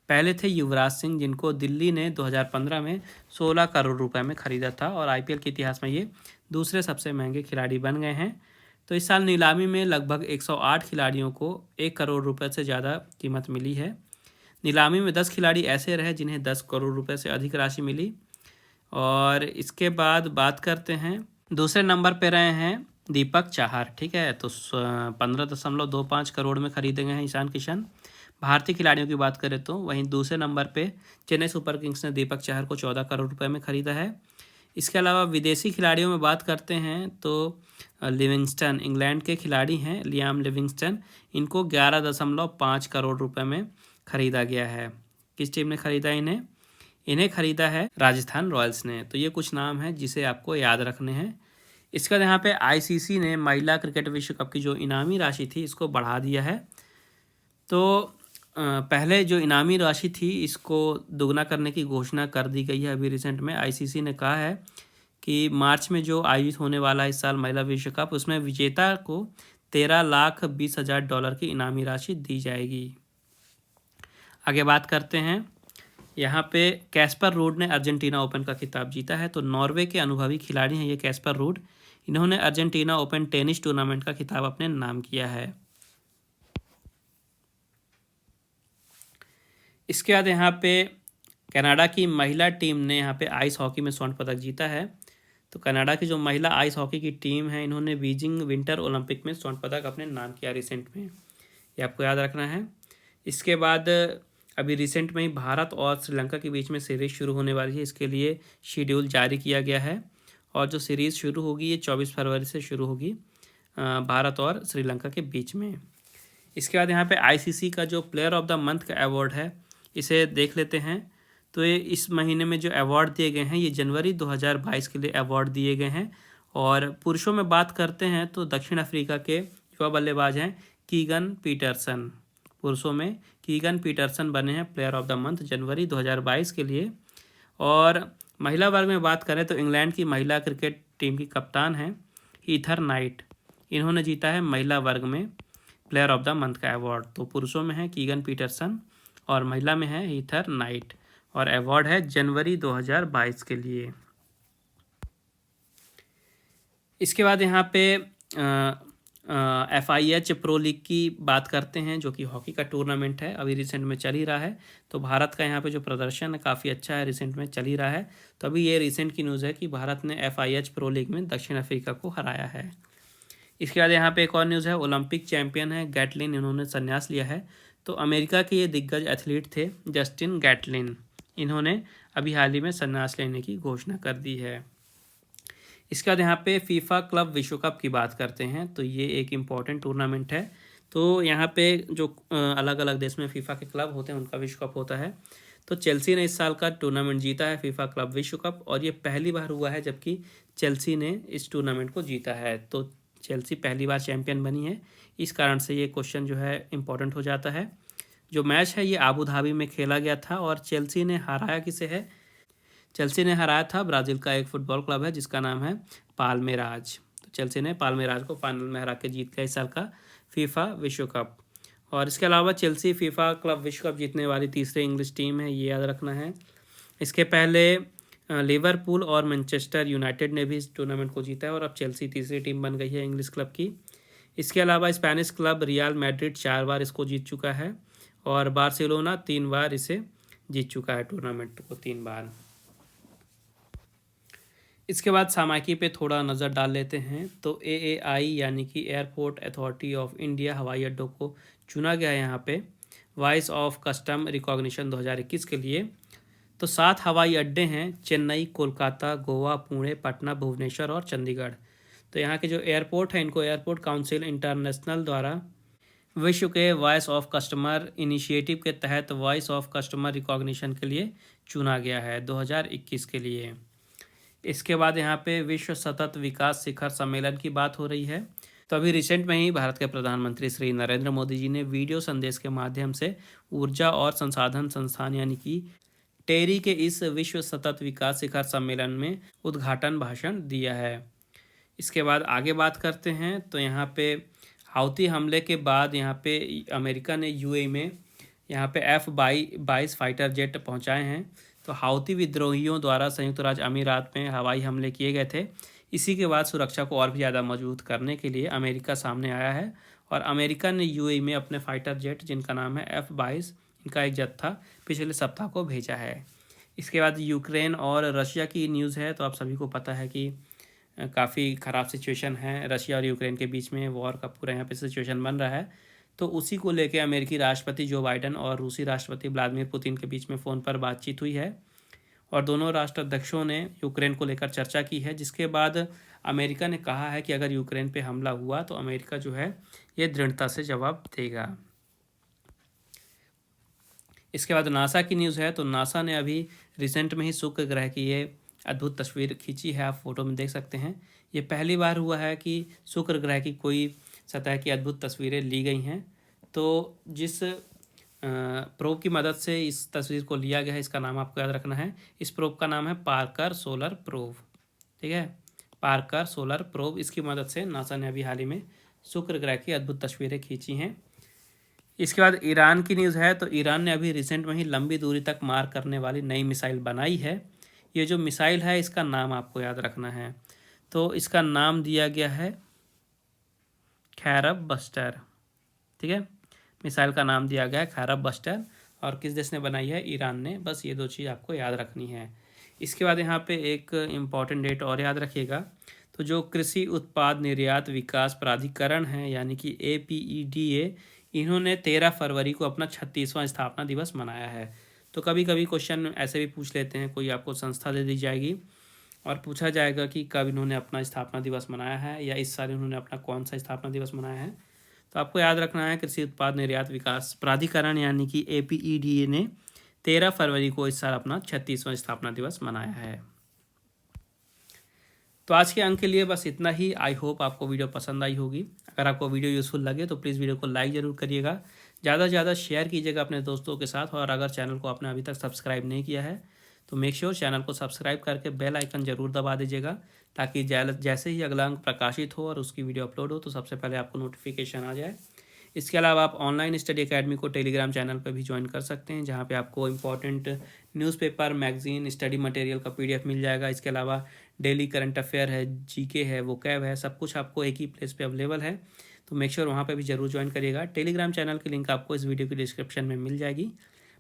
पहले थे युवराज सिंह, जिनको दिल्ली ने 2015 में 16 करोड़ रुपए में खरीदा था और IPL के इतिहास में ये दूसरे सबसे महंगे खिलाड़ी बन गए हैं। तो इस साल नीलामी में लगभग 108 खिलाड़ियों को 1 करोड़ रुपए से ज़्यादा कीमत मिली है। नीलामी में 10 खिलाड़ी ऐसे रहे जिन्हें 10 करोड़ रुपए से अधिक राशि मिली। और इसके बाद बात करते हैं, दूसरे नंबर पे रहे हैं दीपक चाहर, ठीक है। तो 15.25 करोड़ में खरीदे गए हैं ईशान किशन। भारतीय खिलाड़ियों की बात करें तो वहीं दूसरे नंबर पे चेन्नई सुपर किंग्स ने दीपक चाहर को 14 करोड़ रुपए में खरीदा है। इसके अलावा विदेशी खिलाड़ियों में बात करते हैं तो लिविंगस्टन, इंग्लैंड के खिलाड़ी हैं लियाम लिविंगस्टन, इनको 11.5 करोड़ रुपए में खरीदा गया है। किस टीम ने खरीदा इन्हें? इन्हें खरीदा है राजस्थान रॉयल्स ने। तो ये कुछ नाम हैं जिसे आपको याद रखने हैं। इसके बाद यहाँ पे ICC ने महिला क्रिकेट विश्व कप की जो इनामी राशि थी इसको बढ़ा दिया है। तो पहले जो इनामी राशि थी इसको दोगुना करने की घोषणा कर दी गई है। अभी रिसेंट में ICC ने कहा है कि मार्च में जो आयोजित होने वाला है इस साल महिला विश्व कप, उसमें विजेता को $13,20,000 की इनामी राशि दी जाएगी। आगे बात करते हैं, यहाँ पे कैस्पर रूड ने अर्जेंटीना ओपन का खिताब जीता है। तो नॉर्वे के अनुभवी खिलाड़ी हैं ये कैस्पर रूड, इन्होंने अर्जेंटीना ओपन टेनिस टूर्नामेंट का खिताब अपने नाम किया है। इसके बाद यहाँ पे कनाडा की महिला टीम ने यहाँ पे आइस हॉकी में स्वर्ण पदक जीता है। तो कनाडा की जो महिला आइस हॉकी की टीम है इन्होंने बीजिंग विंटर ओलंपिक में स्वर्ण पदक अपने नाम किया रिसेंट में, ये आपको याद रखना है। इसके बाद अभी रिसेंट में ही भारत और श्रीलंका के बीच में सीरीज़ शुरू होने वाली है, इसके लिए शेड्यूल जारी किया गया है और जो सीरीज़ शुरू होगी ये 24 फरवरी से शुरू होगी भारत और श्रीलंका के बीच में। इसके बाद यहाँ पे ICC का जो प्लेयर ऑफ द मंथ का अवार्ड है इसे देख लेते हैं। तो ये इस महीने में जो अवार्ड दिए गए हैं ये जनवरी 2022 के लिए अवार्ड दिए गए हैं। और पुरुषों में बात करते हैं तो दक्षिण अफ्रीका के युवा बल्लेबाज हैं कीगन पीटरसन। पुरुषों में कीगन पीटरसन बने हैं प्लेयर ऑफ द मंथ जनवरी 2022 के लिए। और महिला वर्ग में बात करें तो इंग्लैंड की महिला क्रिकेट टीम की कप्तान हैं हीथर नाइट, इन्होंने जीता है महिला वर्ग में प्लेयर ऑफ द मंथ का अवार्ड। तो पुरुषों में है कीगन पीटरसन और महिला में है हीथर नाइट और अवार्ड है जनवरी 2022 के लिए। इसके बाद यहाँ पे FIH प्रो लीग की बात करते हैं जो कि हॉकी का टूर्नामेंट है, अभी रिसेंट में चल ही रहा है। तो भारत का यहाँ पे जो प्रदर्शन है काफ़ी अच्छा है, रिसेंट में चल ही रहा है। तो अभी ये रिसेंट की न्यूज़ है कि भारत ने FIH प्रो लीग में दक्षिण अफ्रीका को हराया है। इसके बाद यहाँ पे एक और न्यूज़ है, ओलंपिक चैंपियन है गैटलिन, इन्होंने संन्यास लिया है। तो अमेरिका के ये दिग्गज एथलीट थे जस्टिन गैटलिन, इन्होंने अभी हाल ही में संन्यास लेने की घोषणा कर दी है। इसके बाद यहाँ पे फीफा क्लब विश्व कप की बात करते हैं, तो ये एक इम्पॉर्टेंट टूर्नामेंट है। तो यहाँ पे जो अलग अलग देश में फीफा के क्लब होते हैं उनका विश्व कप होता है। तो चेल्सी ने इस साल का टूर्नामेंट जीता है फीफा क्लब विश्व कप, और ये पहली बार हुआ है जबकि चेल्सी ने इस टूर्नामेंट को जीता है। तो चेल्सी पहली बार चैंपियन बनी है, इस कारण से ये क्वेश्चन जो है इम्पोर्टेंट हो जाता है। जो मैच है ये आबू धाबी में खेला गया था और चेल्सी ने हराया किसे है? चेल्सी ने हराया था ब्राज़ील का एक फुटबॉल क्लब है जिसका नाम है पाल्मेराज। तो चेल्सी ने पाल्मेराज को फाइनल में हरा के जीत गया इस साल का फीफा विश्व कप। और इसके अलावा चेल्सी फीफा क्लब विश्व कप जीतने वाली तीसरी इंग्लिश टीम है, ये याद रखना है। इसके पहले लिवरपूल और मैनचेस्टर यूनाइटेड ने भी इस टूर्नामेंट को जीता है और अब चेल्सी तीसरी टीम बन गई है इंग्लिश क्लब की। इसके अलावा स्पेनिश क्लब रियल मैड्रिड 4 बार इसको जीत चुका है और बार्सिलोना 3 बार इसे जीत चुका है, टूर्नामेंट को 3 बार। इसके बाद सामायिकी पे थोड़ा नज़र डाल लेते हैं। तो AAI यानी कि एयरपोर्ट अथॉरिटी ऑफ इंडिया हवाई अड्डों को चुना गया है यहाँ पे वॉइस ऑफ कस्टम रिकॉग्निशन 2021 के लिए। तो 7 हवाई अड्डे हैं, चेन्नई, कोलकाता, गोवा, पुणे, पटना, भुवनेश्वर और चंडीगढ़। तो यहाँ के जो एयरपोर्ट हैं इनको एयरपोर्ट काउंसिल इंटरनेशनल द्वारा विश्व के वॉइस ऑफ कस्टमर इनिशिएटिव के तहत वॉइस ऑफ कस्टमर रिकॉग्निशन के लिए चुना गया है 2021 के लिए। इसके बाद यहाँ पे विश्व सतत विकास शिखर सम्मेलन की बात हो रही है। तो अभी रिसेंट में ही भारत के प्रधानमंत्री श्री नरेंद्र मोदी जी ने वीडियो संदेश के माध्यम से ऊर्जा और संसाधन संस्थान यानी कि टेरी के इस विश्व सतत विकास शिखर सम्मेलन में उद्घाटन भाषण दिया है। इसके बाद आगे बात करते हैं। तो यहाँ पे हाउती हमले के बाद यहाँ पे अमेरिका ने यूएई में यहाँ पे F-22 फाइटर जेट पहुँचाए हैं। तो हाउती विद्रोहियों द्वारा संयुक्त राज्य अमीरात में हवाई हमले किए गए थे। इसी के बाद सुरक्षा को और भी ज़्यादा मजबूत करने के लिए अमेरिका सामने आया है और अमेरिका ने यूएई में अपने फाइटर जेट जिनका नाम है F-22 इनका एक जत्था पिछले सप्ताह को भेजा है। इसके बाद यूक्रेन और रशिया की न्यूज़ है। तो आप सभी को पता है कि काफ़ी ख़राब सिचुएशन है रशिया और यूक्रेन के बीच में, वॉर का पूरा यहाँ पे सिचुएशन बन रहा है। तो उसी को लेके अमेरिकी राष्ट्रपति जो बाइडन और रूसी राष्ट्रपति व्लादिमीर पुतिन के बीच में फ़ोन पर बातचीत हुई है और दोनों राष्ट्राध्यक्षों ने यूक्रेन को लेकर चर्चा की है, जिसके बाद अमेरिका ने कहा है कि अगर यूक्रेन पे हमला हुआ तो अमेरिका जो है ये दृढ़ता से जवाब देगा। इसके बाद नासा की न्यूज़ है। तो नासा ने अभी रिसेंट में ही शुक्र ग्रह की ये अद्भुत तस्वीर खींची है, आप फोटो में देख सकते हैं। ये पहली बार हुआ है कि शुक्र ग्रह की कोई सतह की अद्भुत तस्वीरें ली गई हैं। तो जिस प्रोब की मदद से इस तस्वीर को लिया गया है इसका नाम आपको याद रखना है। इस प्रोब का नाम है पार्कर सोलर प्रोब, ठीक है, पार्कर सोलर प्रोब। इसकी मदद से नासा ने अभी हाल ही में शुक्र ग्रह की अद्भुत तस्वीरें खींची हैं। इसके बाद ईरान की न्यूज़ है। तो ईरान ने अभी रिसेंट में ही लंबी दूरी तक मार करने वाली नई मिसाइल बनाई है। ये जो मिसाइल है इसका नाम आपको याद रखना है। तो इसका नाम दिया गया है खैरब बस्टर, ठीक है, मिसाइल का नाम दिया गया है खैरब बस्टर। और किस देश ने बनाई है? ईरान ने। बस ये 2 चीज़ आपको याद रखनी है। इसके बाद यहाँ पे एक इम्पॉर्टेंट डेट और याद रखिएगा। तो जो कृषि उत्पाद निर्यात विकास प्राधिकरण है यानी कि APEDA, इन्होंने 13 फरवरी को अपना 36वां स्थापना दिवस मनाया है। तो कभी कभी क्वेश्चन ऐसे भी पूछ लेते हैं, कोई आपको संस्था दे दी जाएगी और पूछा जाएगा कि कब इन्होंने अपना स्थापना दिवस मनाया है या इस साल इन्होंने अपना कौन सा स्थापना दिवस मनाया है। तो आपको याद रखना है कृषि उत्पाद निर्यात विकास प्राधिकरण यानी कि APEDA ने 13 फरवरी को इस साल अपना 36वां स्थापना दिवस मनाया है। तो आज के अंक के लिए बस इतना ही। आई होप आपको वीडियो पसंद आई होगी। अगर आपको वीडियो यूज़फुल लगे तो प्लीज़ वीडियो को लाइक ज़रूर करिएगा, ज़्यादा से ज़्यादा शेयर कीजिएगा अपने दोस्तों के साथ। और अगर चैनल को आपने अभी तक सब्सक्राइब नहीं किया है तो मेक श्योर चैनल को सब्सक्राइब करके बेल आइकन ज़रूर दबा दीजिएगा, ताकि जैसे ही अगला अंक प्रकाशित हो और उसकी वीडियो अपलोड हो तो सबसे पहले आपको नोटिफिकेशन आ जाए। इसके अलावा आप ऑनलाइन स्टडी एकेडमी को टेलीग्राम चैनल पर भी ज्वाइन कर सकते हैं, जहाँ पे आपको important newspaper, magazine, study material का PDF मिल जाएगा। इसके अलावा डेली करंट अफेयर है, GK है, वोकैब है, सब कुछ आपको एक ही प्लेस पे अवेलेबल है। तो मेक श्योर वहाँ पे भी ज़रूर ज्वाइन करिएगा। टेलीग्राम चैनल की लिंक आपको इस वीडियो की डिस्क्रिप्शन में मिल जाएगी।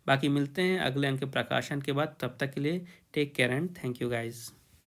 बाकी मिलते हैं अगले अंक के प्रकाशन के बाद। तब तक के लिए take care and thank you guys.